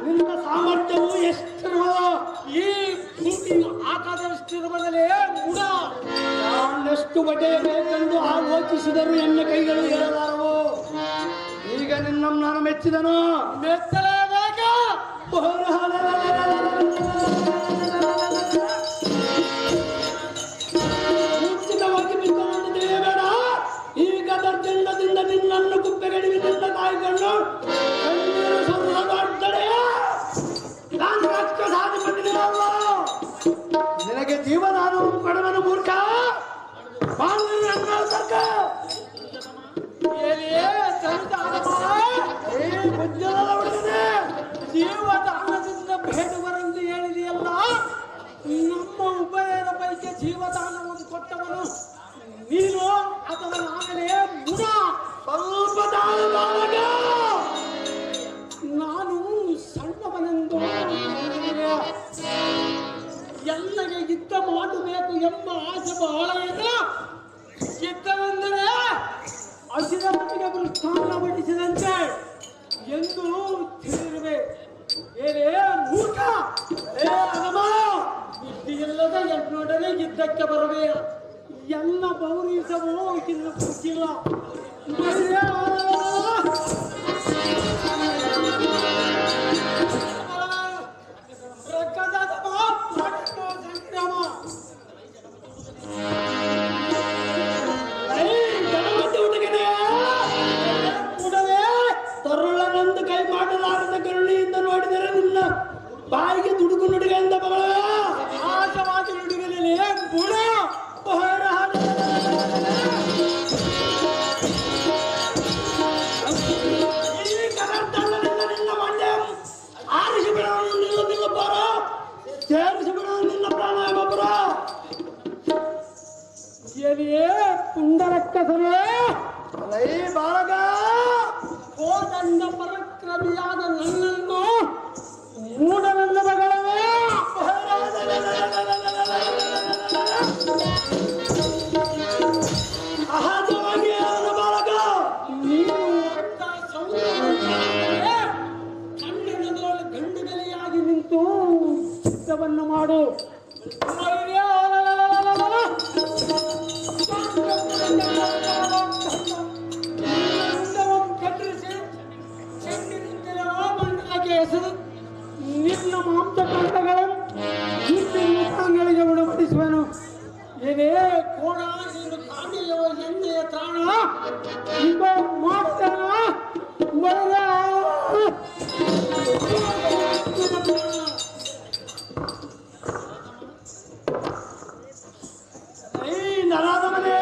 ನಿನ್ನ ಸಾಮರ್ಥ್ಯವು ಎಷ್ಟಿರುವ ಈ ಭೂಮಿ ಆಕಾಶವಿಷ್ಟಿರುವುದಲೇ ಮುಡ. ನಾನೆಷ್ಟು ಬಗೆಯಬೇಕೆಂದು ಆಲೋಚಿಸಿದರು ಎನ್ನ ಕೈಗಳು ಹೇಳಲಾರವು. ಈಗ ನಿನ್ನನ್ನು ನಾನು ಮೆಚ್ಚಿದನು. ಮೆಚ್ಚಲೇಬೇಕ. ಮುಂಚಿತವಾಗಿ ಬಿದ್ದನನ್ನು ತಿಳಿಯಬೇಡ. ಈಗ ದರ್ಜಂಡದಿಂದ ನಿನ್ನನ್ನು ಕುಪ್ಪೆಗಡಿವಿನಿಂದ ಕಾಯ್ಕೊಂಡು ಕಣ್ಣೀರು ಸುರಿಸದೊಡ್ಡಡೆಯ ನಾನು ರಾಕ್ಷಸಾಧಿಪತಿಯಲ್ಲ. ನಿನಗೆ ಜೀವದಾನ ಕೊಡುವನು ಮೂರ್ಖ. ಜೀವದಾನದಿಂದ ಬೇಡುವರೆಂದು ಹೇಳಿದೆಯಲ್ಲ. ನಮ್ಮ ಉಭಯರ ಪೈಕಿ ಜೀವದಾನವನ್ನು ಕೊಟ್ಟವನು ನೀನು ಅಥವಾ ನಾನೇ ಮುಡ. ಸ್ವಲ್ಪ ತಾಳದಾಗ ನಾನು ಸಣ್ಣವನೆಂದು ಎಲ್ಲಗೆ ಯುದ್ಧ ಮಾಡಬೇಕು ಎಂಬ ಆಸೆ ಬಹಳ ಇದೆ. ಯುದ್ಧವೆಂದರೆ ಅಸಿರಪ್ಪಿಗೆ ವೃತ್ತಾಂತ ಬಡಿಸಿದಂತೆ ಎಂದು ತಿಳಿದಿರುವೆ. ಏನೇ ಮೂರ್ಖ, ಬುದ್ಧಿಯಿಲ್ಲದ ಎನ್ನೊಡನೆ ಯುದ್ಧಕ್ಕೆ ಬರಬೇಡ. ಎಲ್ಲ ಗೌರವಿಸವೋ ಇನ್ನು ಗೊತ್ತಿಲ್ಲ. ರಕ್ಕದಾದ ಬಾಯಿಗೆ ದುಡುಕು ನುಡಿಗೆಯಿಂದ ಮಗಳೇ ಆಟವಾಗಿ ನುಡಿಗಲೇ ಗುಣ ಈ ಕನರ್ತಲ್ಲದಿಂದ ನಿನ್ನ ಮಂಡ್ಯ ಆರಿಸಿ ಬಿಡೋನು ನಿನ್ನ ಬರ ಸೇರಿಸಿ ಬಿಡೋನು ನಿನ್ನ ಪ್ರಾಣಾಯಾಮ ಬರ ಎಲಿಯೇ ಪುಂಡರಕ್ಕಸನೇ ಅಲೈ ಬಾಲಕ ಕೋದಂಡ ಪರಾಕ್ರಮಿಯಾದ ನನ್ನನ್ನು ಮೂಢನನ್ನ ಮಗಳವೇ ಅಹಜವಾಗಿ ಅವನ ಬಾಲಕ ನೀನು ಅಂತ ಸೌಂದರ್ಯ ಕಣ್ಣಿನದೊಳಗೆ ಗಂಡುಗಲಿಯಾಗಿ ನಿಂತು ಚಿತ್ತವನ್ನು ಮಾಡು ಹೆಸರು ನಿನ್ನ ಮಾಂಸಖಂಡಗಳಿಗೆ ಉಣಬಡಿಸುವನು ಏನೇ ಕೋಣ ನೀನು ಕಾಣಿಯೋ ಎಣ್ಣೆಯ ತಾಣ ಈಗ ಮಾಡ್ತಾನ ನರಾದ ಮನೆ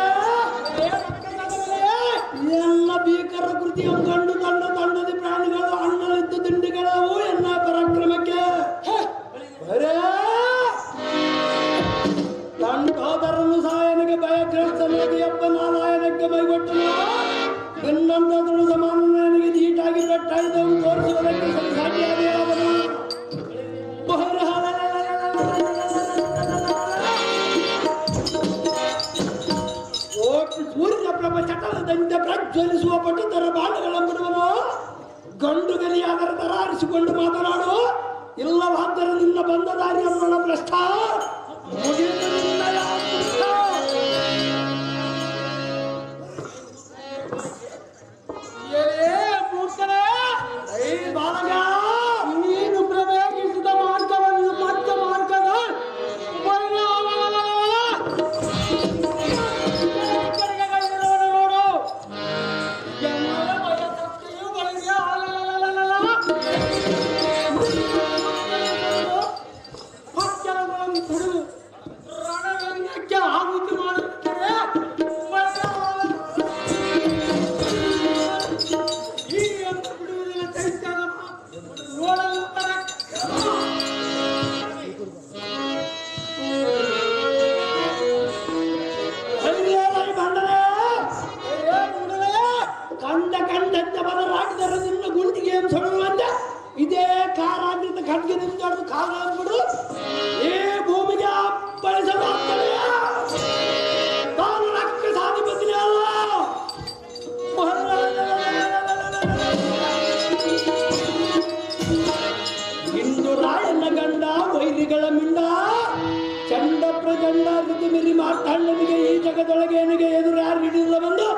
ಎಲ್ಲ ಭೀಕರ ಕೃತಿಯ ಗಂಡು ತಂಡದಿ ಪ್ರಾಣಿಗಳು ಅಣ್ಣಲಿದ್ದು ದಿಂಡಿಗಳವು ಎನ್ನ ಪರಾಕ್ರಮಕ್ಕೆ ತಂಡೋದರನ್ನು ಸಾಯನಿಗೆ ಭಯಗ್ರಸ್ತ ಮೋದಿಯಪ್ಪ ನಾರಾಯಣಕ್ಕೆ ಬೈಗೊಟ್ಟನು ಇನ್ನೊಂದದಳು ಸಮಾನನಿಗೆ ದೀಟಾಗಿ ಬೆಟ್ಟಾಯಿದವು ತೋರಿಸುವುದಕ್ಕೆ ಸಾಧ್ಯವೇ ಅವನು ಸೂರ್ಯ ಪ್ರಭ ಚಟಲದಂತೆ ಪ್ರಜ್ವಲಿಸುವ ಪಟುತರ ಬಾಣಗಳ ಬಿಡುವನು ಗಂಡು ಗಲಿಯಾದರ ತರ ಆರಿಸಿಕೊಂಡು ಮಾತನಾಡು ಇಲ್ಲವಾದರೆ ನಿನ್ನ ಬಂದ ದಾರಿಯನ್ನ ಭ್ರಷ್ಟ ಮುಗಿದು ನಿನ್ನಯ ದುಷ್ಟ. ಮೂರ್ಖನೇ ಐ ಬಾಲಕ ನೀನು ಪ್ರವೇಶಿಸಿದ ಮಾರ್ಗವನ್ನು ಮಧ್ಯ ಮಾರ್ಗದ ನೋಡು ಜನರ ವಯಸ್ಸು ಬಳಿಗೆ ಭಕ್ತರಗಳನ್ನು ಕುಡಿದು ರಣರಂಗಕ್ಕೆ ಆಹುತಿ ಮಾಡುತ್ತಾರೆ ಈ ಅಂತ ಬಿಡುವುದಿಲ್ಲ ಚೈತ್ಯದ ನೋಡಲು ಕಂಡಂತೆ ಬದಲಾಡಿದರೆ ನಿನ್ನ ಗುಂಡಿಗೆ ಸೊಡುವಂತೆ ಇದೇ ಕಾರಾಗ್ರತ ಖಡ್ಗಿನಿಂದ ಕಡಿದು ಕಾಲಾಗ್ಬಿಡು ಈ ಭೂಮಿಗೆ ಅಪ್ಪಳಿಸಲಾಗ್ತದೆ ತಾನು ರಕ್ಕ ಸಾಧಿಪತಿನೇ ಅಲ್ಲ ಇಂದು ರಾಯನ ಗಂಡ ವೈರಿಗಳ ಮಿಂಡ ಚಂಡ ಪ್ರಚಂಡ ಋತುಮಿರಿ ಮಾರ್ತಾಂಡನಿಗೆ ಈ ಜಗದೊಳಗೆ ಏನಿಗೆ ಎದುರು ಯಾರು ಹಿಡಿದಿಲ್ಲ ಬಂದು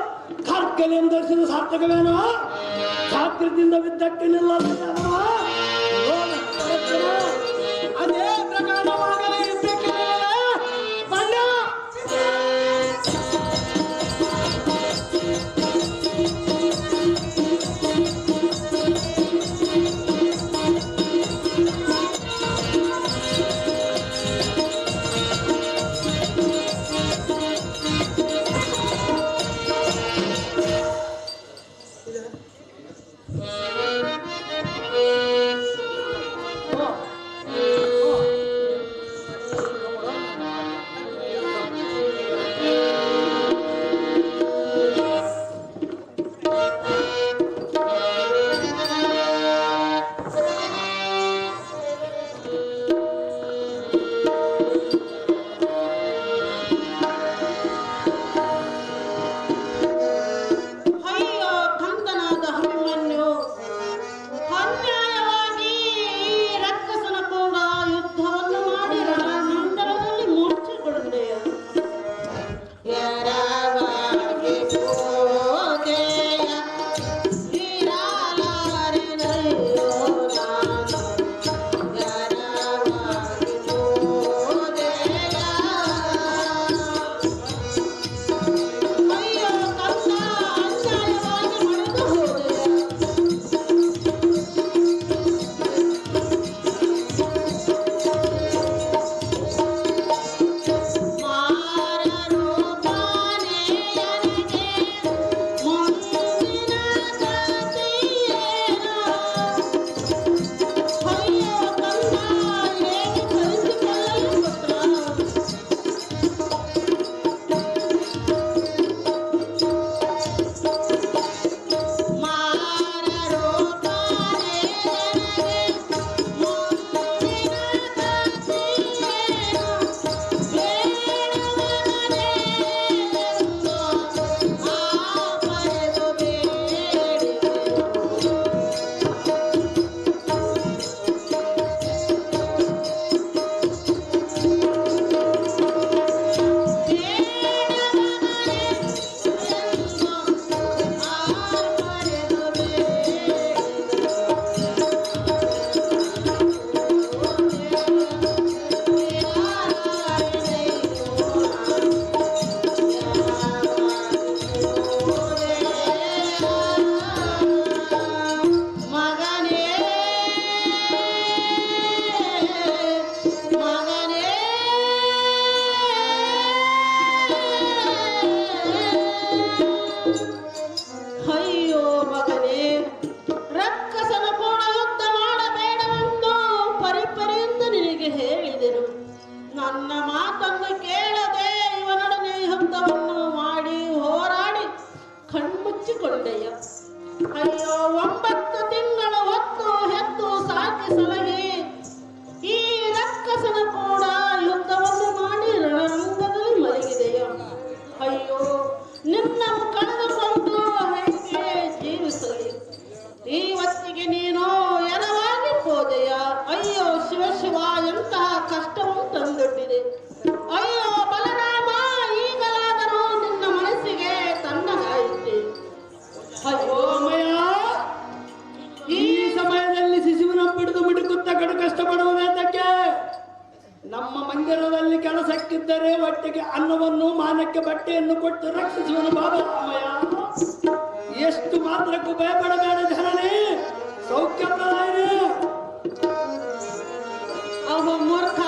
ಕಾರ್ಕಲಿಯನ್ನು ಧರಿಸಿದ ಸಾರ್ಥಕವೇನೋ ಛಾತ್ರದಿಂದ ಬಿದ್ದಕ್ಕೆ ನಿಲ್ಲಲ್ಲ ಅದೇ ಪ್ರಕಾರವಾಗಲೇ ಇದ್ದಕ್ಕಿಲ್ಲ ಬಣ್ಣ ನನ್ನ ಮಾತನ್ನು ಕೇಳದೆ ಇವನೊಡನೆ ಯುದ್ಧವನ್ನು ಮಾಡಿ ಹೋರಾಡಿ ಕಣ್ಮುಚ್ಚಿಕೊಂಡೆಯ. ಅಯ್ಯೋ 9 ತಿಂಗಳ ಹೊತ್ತು ಹೆತ್ತು ಸಾಕಿ ಸಲಹಿ ಈ ರಕ್ಕಸನ ಕೂಡ ಯುದ್ಧವನ್ನು ಮಾಡಿ ರಣರಂಗದಲ್ಲಿ ಮಲಗಿದೆಯ. ಅಯ್ಯೋ ನಿನ್ನನ್ನು ಕಳೆದುಕೊಂಡು ಹೇಗೆ ಜೀವಿಸಲಿ? ಈ ಹೊತ್ತಿಗೆ ನೀನು ಎನವಾಗಿ ಹೋದೆಯ. ಅಯ್ಯೋ ಶಿವ ಶಿವ, ಎಂತಹ ಕಷ್ಟವನ್ನು ತಂದೊಡ್ಡಿದೆ. ಅಯ್ಯೋ ಬಲರಾಮ, ಈಗಲಾದರೂ ನಿನ್ನ ಮನಸ್ಸಿಗೆ ತಣ್ಣಗಾಯಿತೆ. ಅಯ್ಯೋ ಅಮ್ಮಯ್ಯ, ಈ ಸಮಯದಲ್ಲಿ ಶಿಶುವಿನ ಬಿಡಿದು ಮಿಡುಕುತ್ತ ಕಡು ಕಷ್ಟಪಡುವುದಕ್ಕೆ ನಮ್ಮ ಮಂದಿರದಲ್ಲಿ ಕೆಲಸಕ್ಕಿದ್ದರೆ ಒಟ್ಟಿಗೆ ಅನ್ನವನ್ನು ಮಾನಕ್ಕೆ ಬಟ್ಟೆಯನ್ನು ಕೊಟ್ಟು ರಕ್ಷಿಸುವನು ಬಾಬಾ ರಾಮಯ್ಯ. ಎಷ್ಟು ಮಾತ್ರಕ್ಕೂ ಭಯಪಡಬೇಡ ಜನನೇ, ಸೌಖ್ಯ ಪ್ರದಾಯನೇ. ಅವ ಮೂರ್ಖ,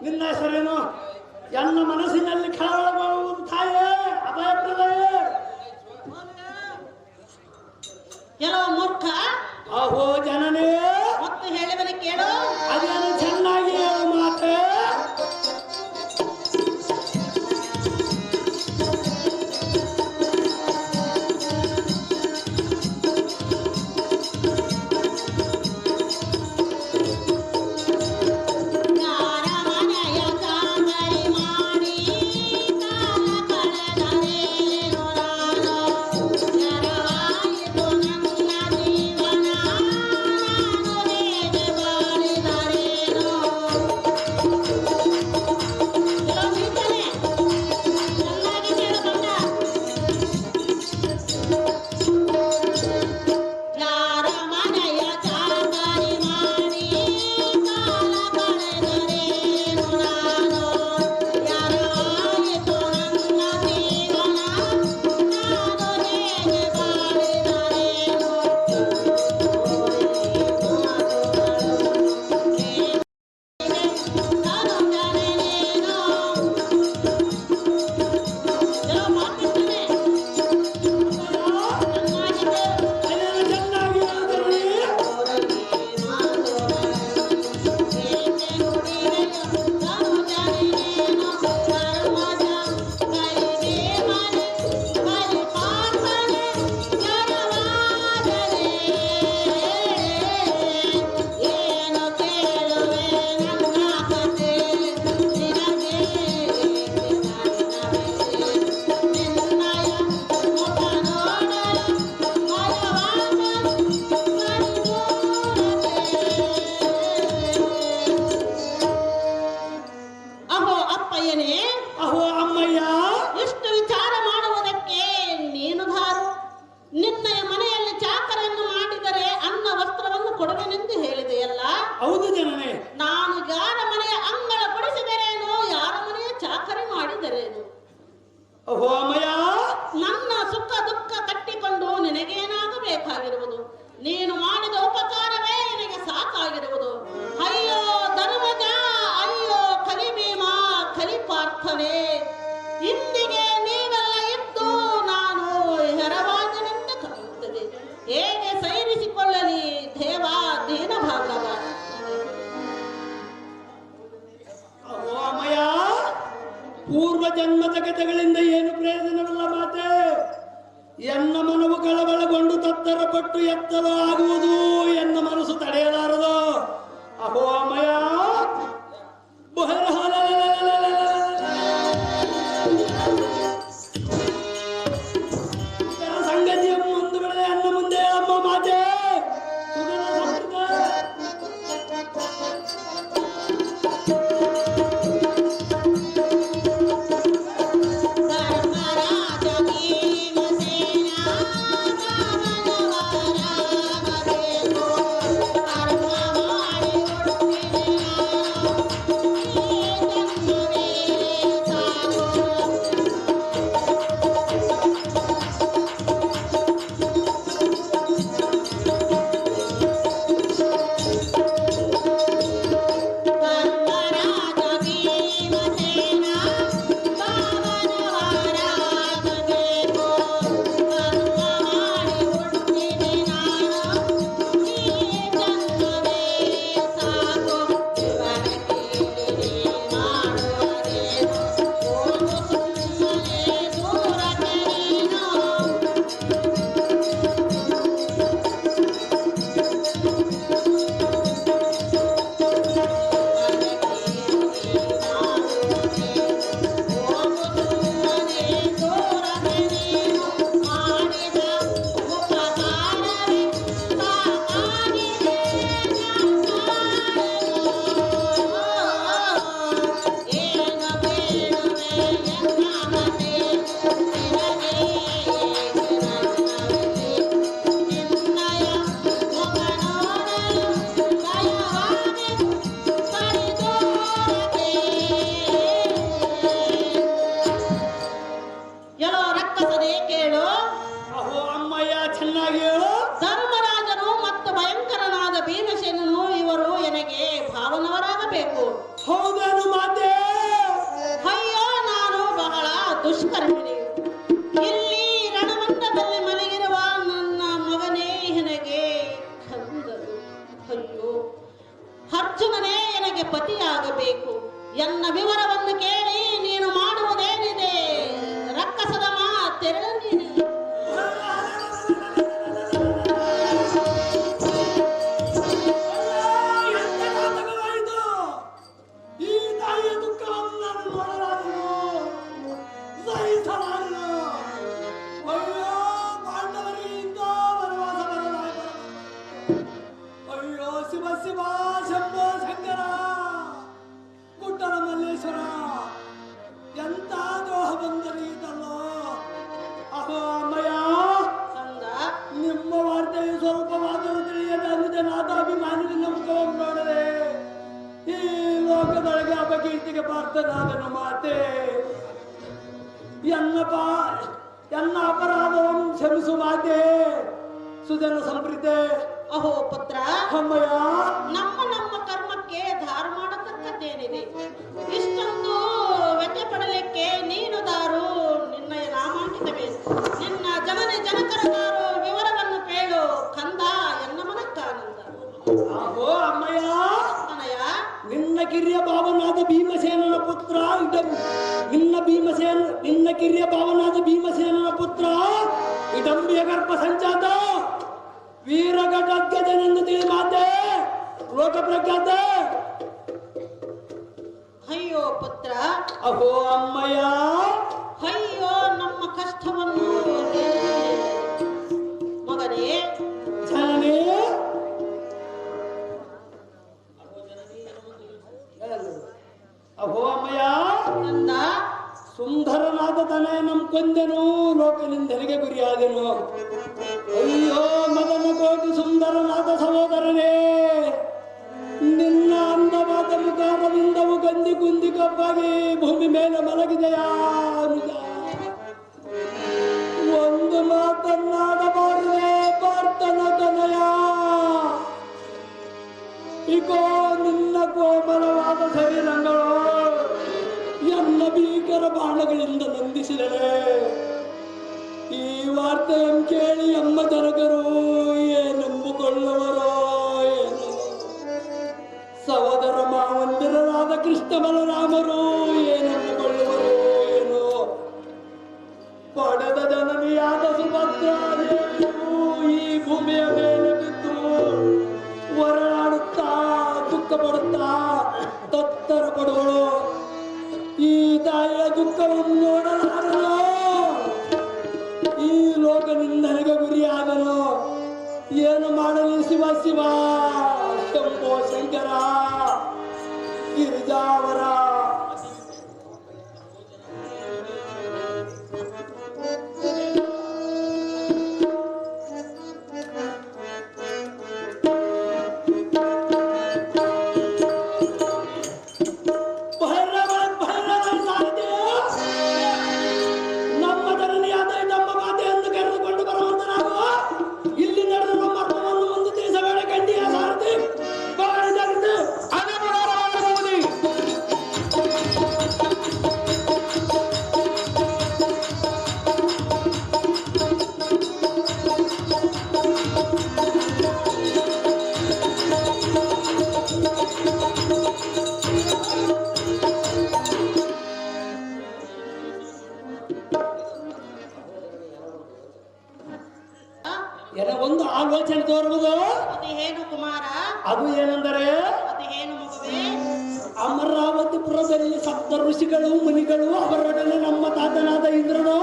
ನಿನ್ನ ಹೆಸರೇನು? ಎಲ್ಲ ಮನಸ್ಸಿನಲ್ಲಿ ಕಳವಳ ಮಾಡುವುದು ತಾಯೇ, ಅಭಯಪ್ರದಾಯೇ. ಕೆಲವು ಮೂರ್ಖ ಅಹೋ ಜನನೇ, ಮತ್ತು ಹೇಳಿದರೆ ಕೇಳು. ಅದೇನು ಚೆನ್ನಾಗಿ ಹೇಳು ಮಾತೆ. ಪೂರ್ವ ಜನ್ಮದ ಕಥೆಗಳಿಂದ ಏನು ಪ್ರಯೋಜನವಿಲ್ಲ ಮಾತೆ. ಎನ್ನ ಮನವು ಕಳವಳಗೊಂಡು ತತ್ತರಪಟ್ಟು ಎತ್ತರ ಆಗುವುದು ಎನ್ನ ಮನಸ್ಸು ತಡೆಯಲಾರದು. ಅಹೋ ಅಮಯ ಸಂಗತಿಯನ್ನು ಒಂದು ಬಿಡದೆ ಅನ್ನ ಮುಂದೆ ಅಮ್ಮ ಮಾತೆ. ಹೌದೇನು ಮಾತೆ? ಅಯ್ಯೋ, ನಾನು ಬಹಳ ದುಷ್ಕರ್ಮಿಣಿ. ಇಲ್ಲಿ ರಣಮಂಡದಲ್ಲಿ ಮಲಗಿರುವ ನನ್ನ ಮಗನೇ ನನಗೆ ಕಂದನು. ಅಯ್ಯೋ, ಅರ್ಜುನನೇ ನನಗೆ ಪತಿಯಾಗಬೇಕು. ಎನ್ನ ವಿವರವನ್ನು ಕೇಳಿ ನೀನು ಮಾಡುವುದೇನಿದೆ? ರಕ್ಕಸದ ಮಾತೆರಳು ನೀನು. ಶಿವ ಶಿವ ಶಂಭೋ ಶಂಕರ ಗುಡ್ಡನ ಮಲ್ಲೇಶ್ವರ, ಎಂತ ದ್ರೋಹ ಬಂದರೀತಲ್ಲೋ. ಅಹೋ ಅಮ್ಮಯ್ಯ, ನಿಮ್ಮ ವಾರ್ತೆಯು ಸ್ವಲ್ಪವಾದರೂ ತಿಳಿಯದ ಅನುಜನಾದ ಅಭಿಮಾನದಿಂದ ಮುಖವನ್ನು ನೋಡದೆ ಈ ಲೋಕದೊಳಗೆ ಅಪಕೀರ್ತಿಗೆ ಪಾತ್ರನಾದನು ಮಾತೆ. ಎನ್ನ ಅಪರಾಧವನ್ನು ಕ್ಷಮಿಸು ಮಾತೆ. ಸುಜನ ಸಂಪ್ರೀತೆ. ಅಹೋ ಪುತ್ರ, ಅಮ್ಮಯ್ಯ, ನಮ್ಮ ಕರ್ಮಕ್ಕೆ ಧಾರ ಮಾಡತಕ್ಕದ್ದೇನಿದೆ? ಇಷ್ಟೊಂದು ವ್ಯಥೆ ಪಡಲಿಕ್ಕೆ ನೀನು ದಾರು, ನಿನ್ನಯ ನಾಮಾಂಕಿತವೇ. ನಿನ್ನ ಜನಕರ ದಾರು, ವಿವರವನ್ನು ಕೇಳು ಕಂದ, ಎನ್ನ ಮನಕ್ಕಾನಂದ. ಅಹೋ ಅಮ್ಮಯ್ಯ, ಅನಯ, ನಿನ್ನ ಕಿರಿಯ ಭಾವನಾದ ಭೀಮಸೇನನ ಪುತ್ರ ನಿನ್ನ ಕಿರಿಯ ಭಾವನಾದ ಭೀಮಸೇನನ ಪುತ್ರ ಇಡಂಬಿಯ ಗರ್ಭ ಸಂಜಾತ ವೀರಗಡ್ಡನೆಂದು ತಿಳಿ ಮಾತೆ, ಲೋಕ ಪ್ರಖ್ಯಾತ. ಅಯ್ಯೋ ಪುತ್ರ, ಅಹೋ ಅಮ್ಮಯ್ಯ, ಅಯ್ಯೋ ನಮ್ಮ ಕಷ್ಟವನ್ನು ಮಗನೇ. ಜನನೇ, ಅಹೋ ಅಮ್ಮಯ್ಯ, ಕಂದ, ಸುಂದರನಾದ ತನಯ ಕೊಂದೆನು, ಲೋಕನಿಂದನಿಗೆ ಗುರಿಯಾದೆನು. ಅಯ್ಯೋ ಮದನ ಕೋಟಿ ಸುಂದರನಾದ ಸಹೋದರನೇ, ನಿನ್ನ ಅಂದವಾದ ಮುಖಾರವಿಂದವು ಗಂದಿ ಕುಂದಿ ಕಪ್ಪಾಗಿ ಭೂಮಿ ಮೇಲೆ ಮಲಗಿದೆಯಾ? ಒಂದು ಮಾತನ್ನಾಡಬಾರದೆ ಪಾರ್ಥನ ತನಯ. ಇಗೋ ನಿನ್ನ ಕೋಮಲವಾದ ಶರೀರಗಳು ಎಲ್ಲ ಭೀಕರ ಬಾಣಗಳಿಂದ ನಂದಿಸಿದರೆ ಈ ವಾರ್ತೆಯನ್ನು ಕೇಳಿ ಎಮ್ಮ ಜನಕರು ಏನಂಬುಕೊಳ್ಳುವರೋ ಏನು. ಸಹೋದರ ಮಾವಂದಿರರಾದ ಕೃಷ್ಣ ಬಲರಾಮರು ಏನಂಬುಕೊಳ್ಳುವರು. ಉತ್ತರ ಕೊಡುವಳು. ಈ ತಾಯಿಯ ದುಃಖವನ್ನು ನೋಡಲಾರನು. ಈ ಲೋಕ ನಿಂದನೆಗೆ ಗುರಿಯಾಗಲು ಏನು ಮಾಡಲಿ ಶಿವ ಶಿವ ಶಂಭೋ ಶಂಕರ ಗಿರಿಜಾವರ. ಒಂದು ಆಲೋಚನೆ ತೋರುವುದು. ಏನು ಕುಮಾರ? ಅದು ಏನೆಂದರೆ ಏನು ಮಗುವೆ? ಅಮರಾವತಿಪುರದಲ್ಲಿ ಸಪ್ತ ಋಷಿಗಳು ಮುನಿಗಳು ಅವರೊಡನೆ ನಮ್ಮ ತಾತನಾದ ಇಂದ್ರನು,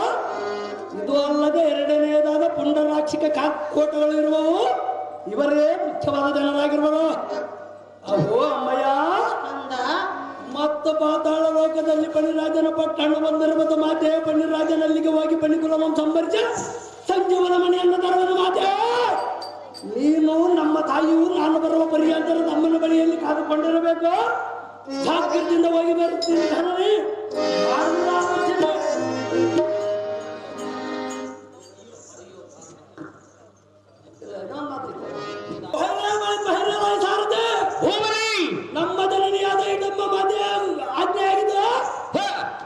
ಇದು ಅಲ್ಲದೆ ಎರಡನೆಯದಾದ ಪುಂಡರಾಕ್ಷಿಕ ಕೋಟಗಳು ಇರುವವು. ಇವರೇ ಮುಖ್ಯವಾದ ಜನರಾಗಿರುವರು. ಅವು ಅಮ್ಮಯ್ಯ ಮತ್ತು ಪಾತಾಳ ಲೋಕದಲ್ಲಿ ಪಣಿರಾಜನ ಪಟ್ಟಣ ಬಂದಿರುವುದು ಮಾತೆ. ಪಣಿರಾಜನಲ್ಲಿಗೆ ಹೋಗಿ ಪಣಿಕುಲವನ್ನು ಸಂಭರಿಸಿ ಸಂಜೀವನ ಮನೆಯನ್ನು ತರುವುದು ಮಾತೆ. ನೀನು ನಮ್ಮ ತಾಯಿಯು ನಾನು ಬರುವ ಪರ್ಯಂತರ ತಮ್ಮನ ಬಳಿಯಲ್ಲಿ ಕಾದುಕೊಂಡಿರಬೇಕು. ಜಾಗೃತಿಯಿಂದ ಹೋಗಿ ಬರುತ್ತೀನಿ ಧನನಿ. ನಮ್ಮ ಜನನಿಯಾದ ನಮ್ಮ ಮಧ್ಯ ಆಜ್ಞೆ ಆಗಿದೆ.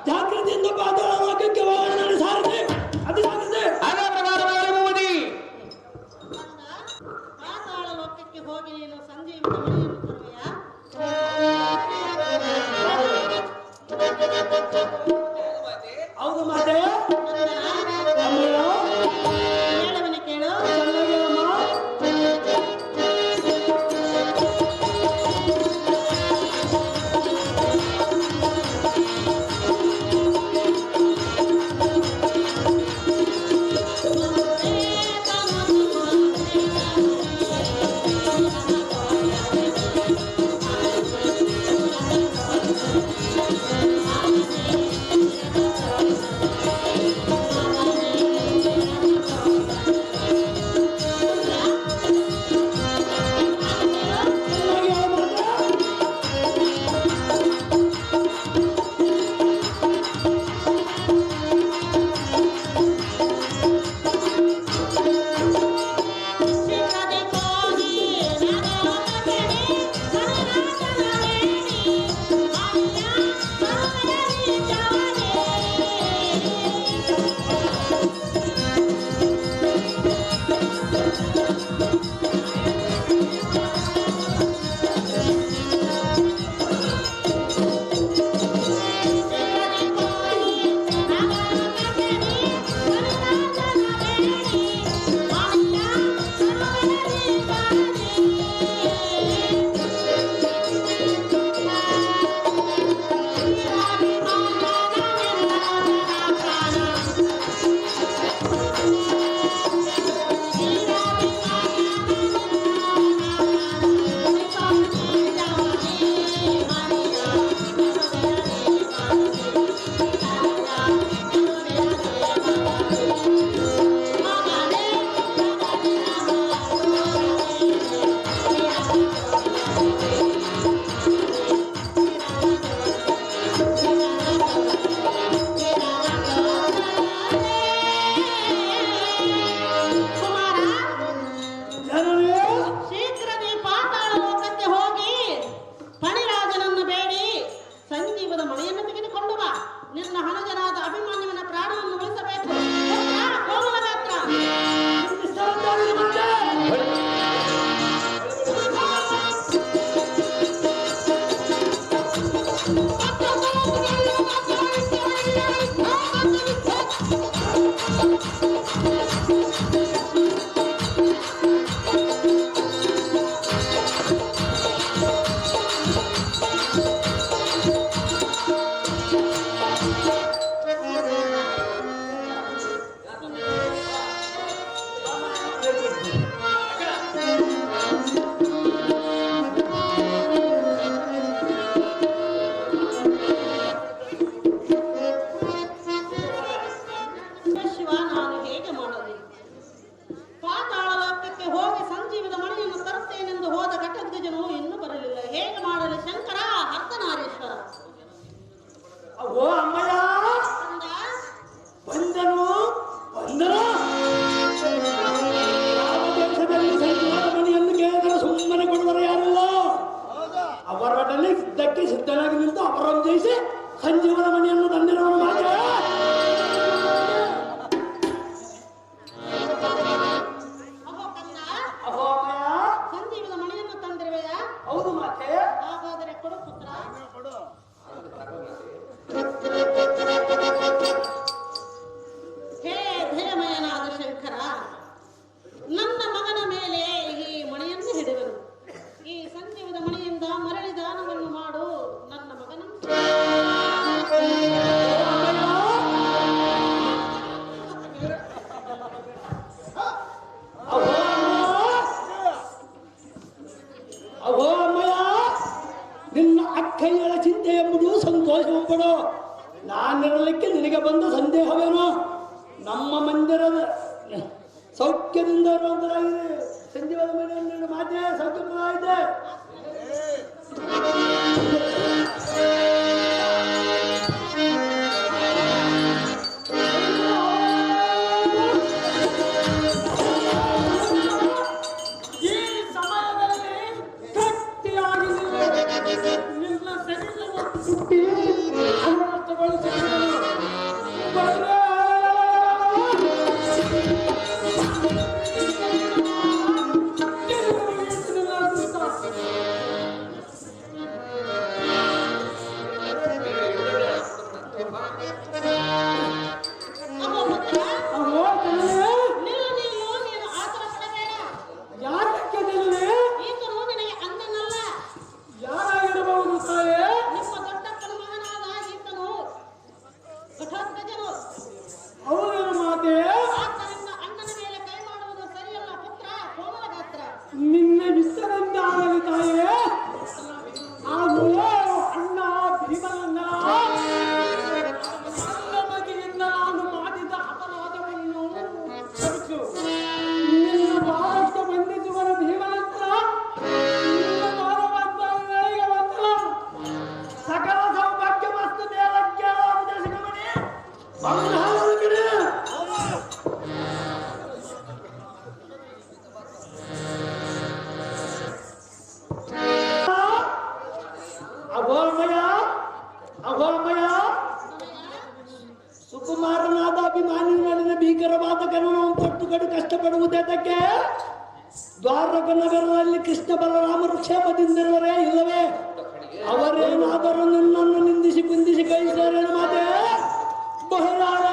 ಜಾಗೃತಿಯಿಂದ ಪಾತಾಳ ಲೋಕಕ್ಕೆ ಹೋಗೋಣ ನನ್ನ ಸಾರಥಿ. ಅದು ಜಾಗೃತಿ. ಪಾತಾಳ ಲೋಕಕ್ಕೆ ಹೋಗಿ ನೀನು ಸಂಜೀವನ ಮನೆಯನ್ನು ತರುವೆಯಾ? ಹೌದು ಮಾತೆ. ಹೇಳವನ ಕೇಳು. ನಿಂತು ಅವರನ್ನು ಜಯಿಸಿ ಸಂಜೀವನ ಮನೆಯನ್ನು ತಂದಿರುವನು ಮಾತೆ. ಅಹೋ ಕಂದ, ಅಹೋ ಅಮ್ಮಯ್ಯ. ಸಂಜೀವನ ಮನೆಯನ್ನು ತಂದಿರುವೆಯಾ? ಹೌದು ಮಾತೆ. ಹಾಗಾದರೆ ಕೊಡು ಪುತ್ರ. ಹೇ ಧಯಮಯನಾದ ಶಂಕರ, ನನ್ನ ಮಗನ ಮೇಲೆ ಈ ಮಣಿಯನ್ನು ಹಿಡಿದನು. ಈ ಸಂಜೀವದ ಮಣಿಯಿಂದ ಮರಳಿ ದಾನವನ್ನು ಮಾಡು ನನ್ನ ಮಗನನ್ನು. ಅಹೋ ಅಮ್ಮಯ್ಯ, ನಿನ್ನ ಅಕ್ಕಯ್ಯಳ ಚಿಂತೆ ಎಂಬುದು ಸಂತೋಷವೆಂಬುದು. ನಾನಿರಲಿಕ್ಕೆ ನಿನಗೆ ಬಂದ ಸಂದೇಹವೇನೋ? ನಮ್ಮ ಮಂದಿರದ ಸೌಖ್ಯದಿಂದ ಇರುವಂತರಾಗಿದೆ. ಸಂಜೀವನ ಮನೆಯನ್ನು ಮಾತೆ ಸೌಖ್ಯಪ್ರದಾಯಿದೆ. ಈ ಸಮಯದಲ್ಲಿ ಗಟ್ಟಿಯಾಗಿ ನಿನ್ನ ಶರೀರವನ್ನು ಸುಟ್ಟಿ ಅನರ್ಥಗೊಳಿಸಿದನು. ಅಹೋ ಪುತ್ರ, ಅಹೋ ಕಣೆ, ನೀನು ಆತರ ಪಡಬೇಡ. ಯಾತಕ್ಕೆ ನಿಲ್ಲೆ? ಈತನು ನಿನಗೆ ಅಂದನಲ್ಲ. ಯಾರಾಗಿರಬಹುದು ತಾಯೇ? ನಿಮ್ಮ ದೊಡ್ಡಪ್ಪನ ಮಗನಾದ ಈತನು ಘಟೋತ್ಕಜನು. ಹೌದೇನು ಮಾತೆ? ಆದ್ದರಿಂದ ಅಣ್ಣನ ಮೇಲೆ ಕೈ ಮಾಡುವುದು ಸರಿಯಲ್ಲ ಪುತ್ರ, ಕೋಮಲ ಗಾತ್ರ. ನಿನ್ನೆ ವಿಸ್ತರಂತೆ ಆಗಲಿ ತಾಯೇ. ಹಾಗೂ ಅಣ್ಣ ಭೀಮನನ್ನ ಬಗೆಯಿಂದ ನಾನು ಮಾಡಿದ ಅಪರಾಧವನ್ನು ಕ್ಷಮಿಸು. ನಿನ್ನ ಭಾರತ ಬಂಧಿಸುವರ ಭೀಮನಂತ್ರ ನಿನ್ನ ಗೌರವಂತನಿಗೆ ಬಂದಲ. ಸಕಲ ಸೌಭಾಗ್ಯ ವಸ್ತು ದೇವಕ್ಕೆ ಉದರ್ಶನಮಣಿ ಬಂಗಾರದ ಕಡೆ. ಅಘೋಮಯ ಅಘೋಮಯ ಸುಕುಮಾರನಾದ ಅಭಿಮಾನಿ ನಡುವೆ ಭೀಕರವಾದ ಕನ್ನಡವನ್ನು ಪಟ್ಟುಕೊಂಡು ಕಷ್ಟಪಡುವುದಕ್ಕೆ ದ್ವಾರಕ ನಗರದಲ್ಲಿ ಕೃಷ್ಣ ಬಲರಾಮರು ಕ್ಷೇಮದಿಂದಿರುವರೇ ಇಲ್ಲವೇ? ಅವರೇನಾದರೂ ನಿನ್ನನ್ನು ನಿಂದಿಸಿ ಕುಂದಿಸಿ ಕೈಸರೇನು ಮಾತೆ? ಬಹಳಾರ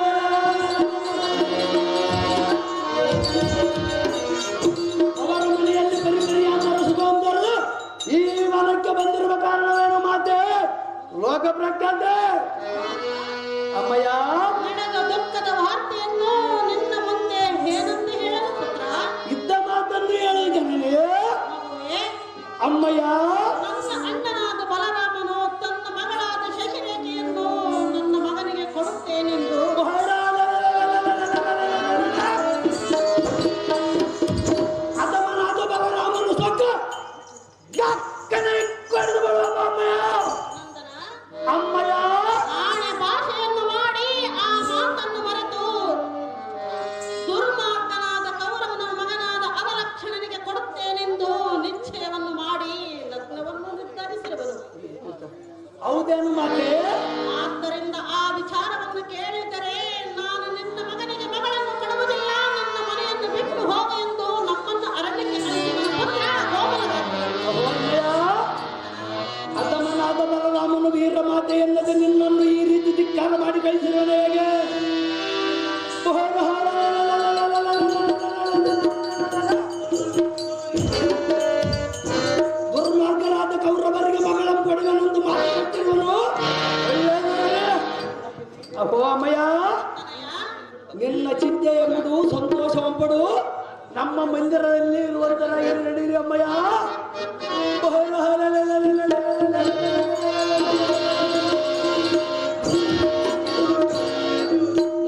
ಅವರ ಮನೆಯಲ್ಲಿ ಪರಿಪರಿಯಾದ ಸುಖವಂತರು ಈ ವನಕ್ಕೆ ಬಂದಿರುವ ಕಾರಣವೇನು ಮಾತೆ? ಲೋಕ ಪ್ರಖ್ಯಾತ ಅಮ್ಮಯ್ಯ. ನಡೆದ ದುಃಖದ ವಾರ್ತೆಯನ್ನು ನಿನ್ನ ಮುಂದೆ ಏನಂತ ಹೇಳಲು ಪುತ್ರ? ಇದ್ದ ಮಾತನ್ನು ಹೇಳು ಜನನೇ. ಮಗುವೇ, ಅಮ್ಮಯ್ಯ, ನನ್ನ ಅಣ್ಣನಾದ ಬಲರಾಮನು ತನ್ನ ಮಗಳಾದ ಶಶಿರೇಖೆಯನ್ನು ನನ್ನ ಮಗನಿಗೆ ಕೊಡುತ್ತೇನೆಂದು ಅದಮನಾದ ಬಲರಾಮನು ಸೊಕ್ಕ ಯಾಕನೆ ಕರೆದು ಬರುವ ಅಮ್ಮಯ್ಯ. ನಂದನ ಅಮ್ಮಯ್ಯ, ಆಣೆ ಭಾಷೆಯನ್ನು ಮಾಡಿ ಆ ಮಾತನ್ನು ಮರೆತು ದುರ್ಮಾರ್ಗನಾದ ಕೌರವನ ಮಗನಾದ ಅವಲಕ್ಷಣನಿಗೆ ಕೊಡುತ್ತೇನೆಂದು ನಿಶ್ಚಯವನ್ನು ಮಾಡಿ ಲಗ್ನವನ್ನು ನಿರ್ಧರಿಸಿರುವರು. ಹೌದೇನು ಮಾತೆ? ಆದ್ದರಿಂದ ಆ ವಿಚಾರವನ್ನು ಕೇಳಿದರೆ ನಾನು ನಿನ್ನ ಮಗನಿಗೆ ಮಗಳನ್ನು ಕೊಡುವುದಿಲ್ಲ, ನನ್ನ ಮನೆಯನ್ನು ಬಿಟ್ಟು ಹೋಗು ಎಂದು ನಮ್ಮನ್ನು ಅರಣ್ಯಕ್ಕೆ ಕಳಿಸಿದ ಪುತ್ರ ಕೋಮಲಗಾತ್ರ. ಅಮ್ಮಯ್ಯ, ಅದಮನಾದ ಬಲರಾಮನು ವೀರ ಮಾತೆ ಎನ್ನದೆ ನಿನ್ನನ್ನು ಈ ರೀತಿ ಧಿಕ್ಕಾರ ಮಾಡಿ ಕಳಿಸಿರುವನು ಹೇಗೆ? ದುರ್ಮಾರ್ಗರಾದ ಕೌರವರಿಗೆ ಮಗಳನ್ನು ಕೊಡುವನೆಂದು ಮಾತನಾಡುತ್ತಿರುವನು. ಅಹೋ ಅಮ್ಮಯ್ಯ, ನಿನ್ನ ಚಿಂತೆ ಎಂಬುದು ಸಂತೋಷವೆಂಬುದು ನಮ್ಮ ಮಂದಿರದಲ್ಲಿ ಇರುವಂತರ ನಡೀರಿ ಅಮ್ಮಯ್ಯ.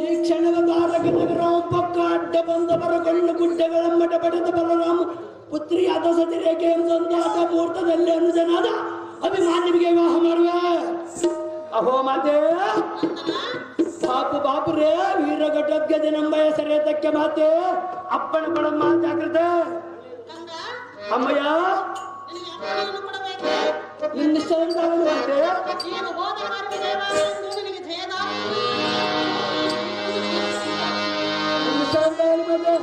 ಈ ಕ್ಷಣದ ದ್ವಾರಕ ನಗರ ಪಕ್ಕ ಅಡ್ಡ ಬಂದವರ ಕಣ್ಣು ಗುಡ್ಡಗಳಮ್ಮಟ ಪಡೆದ ಬಲರಾಮ ಪುತ್ರಿಯಾದ ಸತಿರೇಖೆ ಎಂದೊಂದು ಆದ ಮುಹೂರ್ತದಲ್ಲಿ ಅನುಜನಾದ ಅಭಿಮಾನಿಗೆ ವಿವಾಹ ಮಾಡುವೆ. ಅಹೋ ಮಾತೆ, ಬಾಪು ಬಾಪುರೇ ವೀರ ಘಟೋದ್ಗಜನೆಂಬ ಹೆಸರೇತಕ್ಕೆ ಮಾತೆ ಅಪ್ಪಣ ಕೊಡಮ್ಮ ಜಾಗ್ರತೆ. ಗಂಗ, ಅಮ್ಮಯ್ಯ, ನಿನಗೆ ಅಪ್ಪಣೆಯನ್ನು ಕೊಡಬೇಕು. ಇನ್ನಿಷ್ಟ ಅಂತ ಅವನು ಮತ್ತೆ ನೀನು ಹೋದ ಮಾರ್ಗ ದೇವಾಲಯ ಎಂದು ನಿನಗೆ ಜಯದಾನ ಇನ್ನಿಷ್ಟ ಅಂತ ಅವನು ಮತ್ತೆ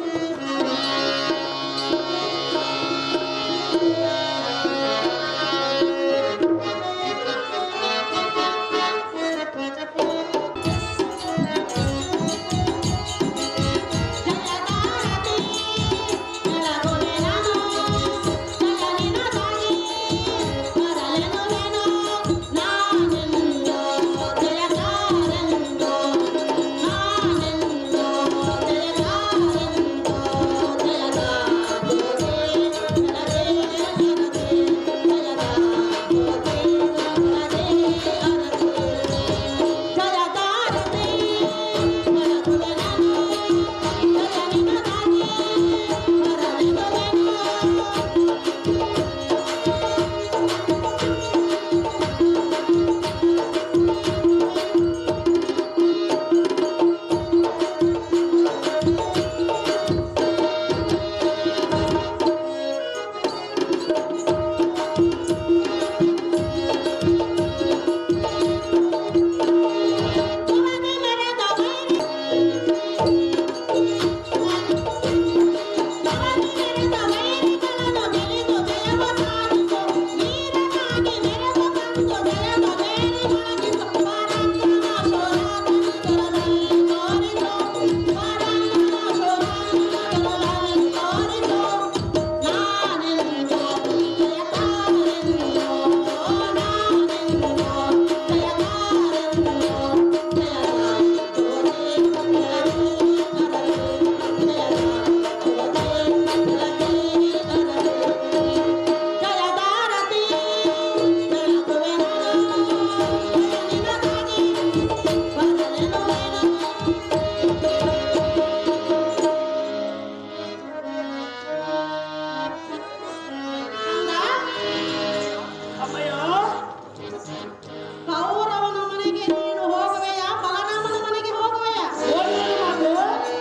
ಕೌರವನ ಮನೆಗೆ ನೀನು ಹೋಗುವೆಯಾ ಬಲರಾಮನ ಮನೆಗೆ ಹೋಗುವೆಯಾ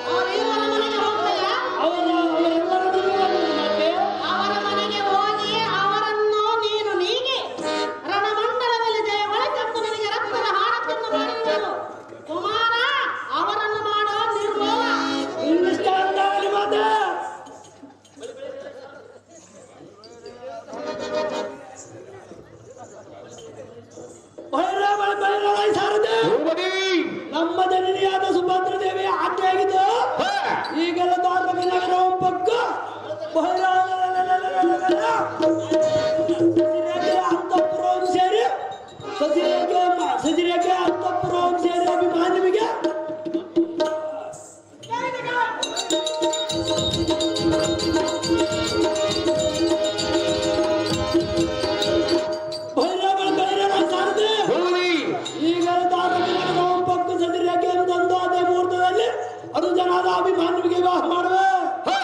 ಅವರಿವರ ಮನೆಗೆ ಹೋಗುವೆಯಾ ಅವರ ಮನೆಗೆ ಹೋಗಿ ಅವರನ್ನು ನೀನು ನೀಗಿ ರಣಮಂಡಲದಲ್ಲಿ ಜಯಗೊಳಿಸಲು ನಿನಗೆ ರಕ್ತದ ಹಾರವನ್ನು ಮಾಡಿರುವರು ಕುಮಾರ ಅವರನ್ನು ಮಾಡೋ ನಿರ್ಮೂಲ ಇನ್ನಿಷ್ಟ ಅಂತ ಅವನು ಮತ್ತೆ ಬೈರಾಯಿ ಸಾರದೆ ಭೂಪತಿ ನಮ್ಮ ಜನನಿಯಾದ ಸುಭದ್ರ ದೇವಿಯ ಆಜ್ಞೆಯಾಗಿದ್ದು ಹಾ. ಈಗೆಲ್ಲ ದ್ವಾರಕ ನಗರ ಪಕ್ಕ ಅಂತಃಪುರಂ ಸೇರಿ ಸಜಿರೇಖೆ ಅಂತಃಪುರಂ ಸೇರಿ ಅಭಿಮಾನಿಗೆ ಬೈರಾಯಿ ಸಾರದೆ ಭೂಪತಿ ಈಗ ಪಕ್ಕ ಸದಿರೇಖೆ ತಂದು ಅದೇ ಮುಹೂರ್ತದಲ್ಲಿ ಅದು ಜನದ ಅಭಿಮಾನಿಗೆ ವಿವಾಹ ಮಾಡುವೆ ಹಾ.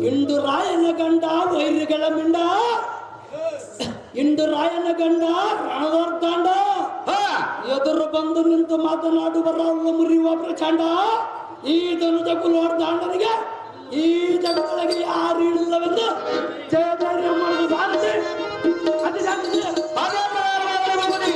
ಇಂದು ರಾಯನ ಗಂಡ ವೈರಿಗಳ ಮಿಂಡ ಇಂದು ರಾಯನ ಗಂಡ ರಣದರ್ದಾಂಡ ಹಾ. ಎದುರು ಬಂದು ನಿಂತು ಮಾತನಾಡುವರಲ್ಲ ಮುರಿಯುವ ಪ್ರಚಂಡ ಈ ದನದ ಕುಲೋರ್ದಾಂಡನಿಗೆ ಈ ಜಗತ್ತೊಳಗೆ ಯಾರು ಇಲ್ಲವೆಂದು ಜಯಧೈರ್ಯ ಮಾಡುವುದು ಸಾರಥಿ ಅತಿ ಸಾಧ್ಯ ಅದೇ ಪ್ರಕಾರವಾಗಿ ಭೂಪತಿ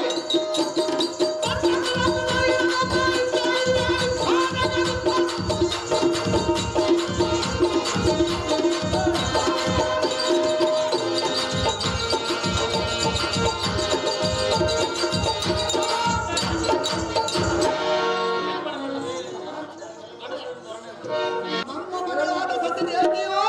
ನಮ್ಮ ಮಗಳಾದ ಸತಿದೇವಿಯು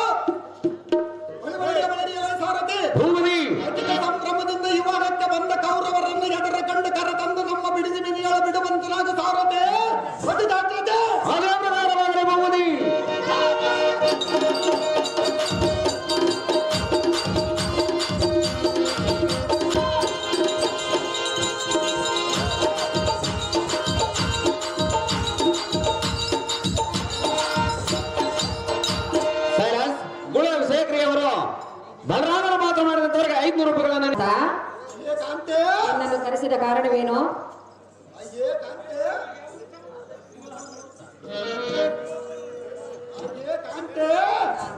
ಸಾರಥಿ ಭೂಪತಿ ಅಧಿಕ ಸಂಭ್ರಮದಿಂದ ಇವಾಗಕ್ಕೆ ಬಂದ ಕೌರವರನ್ನು ಎದುರ ಕಂಡು ಕರೆತಂದು ನಮ್ಮ ಬಿಡಿಸಿ ಬಿಗಿಯಳ ಬಿಡುವಂತನಾದ ಸಾರಥಿ ಅತಿ ಜಾಗ್ರತೆ ಅದೇ ಪ್ರಕಾರವಾಗಿ ಭೂಪತಿ ಸೈರಸ್ ಗುಲಾಬ್ ಶೇಖರಿ ಅವರು ಬಲರಾಮನ ಮಾತ್ರ ಮಾಡಿದಂತವರಿಗೆ 500 ರೂಪಾಯಿಗಳನ್ನು ಅಯ್ಯೇ ಕಾಂತೆ ನನ್ನನ್ನು ಕರೆಸಿದ ಕಾರಣವೇನು? ಅಯ್ಯೇ ಕಾಂತೆ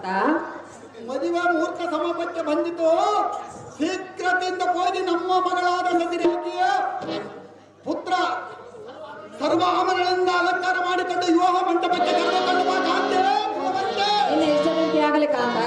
ಕಾಂತ? ಮದುವೆ ಮುಹೂರ್ತ ಸಮಾಪಕ್ಕೆ ಬಂದಿತು. ಶೀಘ್ರದಿಂದ ಹೋಗಿ ನಮ್ಮ ಮಗಳಾದ ಸತಿರೇಖೆಯ ಪುತ್ರ ಸರ್ವ ಆಮರಗಳಿಂದ ಅಲಂಕಾರ ಮಾಡಿಕೊಂಡು ವಿವಾಹ ಮಂಟಪಕ್ಕೆ ಕರೆದುಕೊಂಡು ಬಾ ಕಾಂತೆ. ಇನ್ನು ಎಷ್ಟೊಂದು ಆಗಲಿ ಕಾಂತ?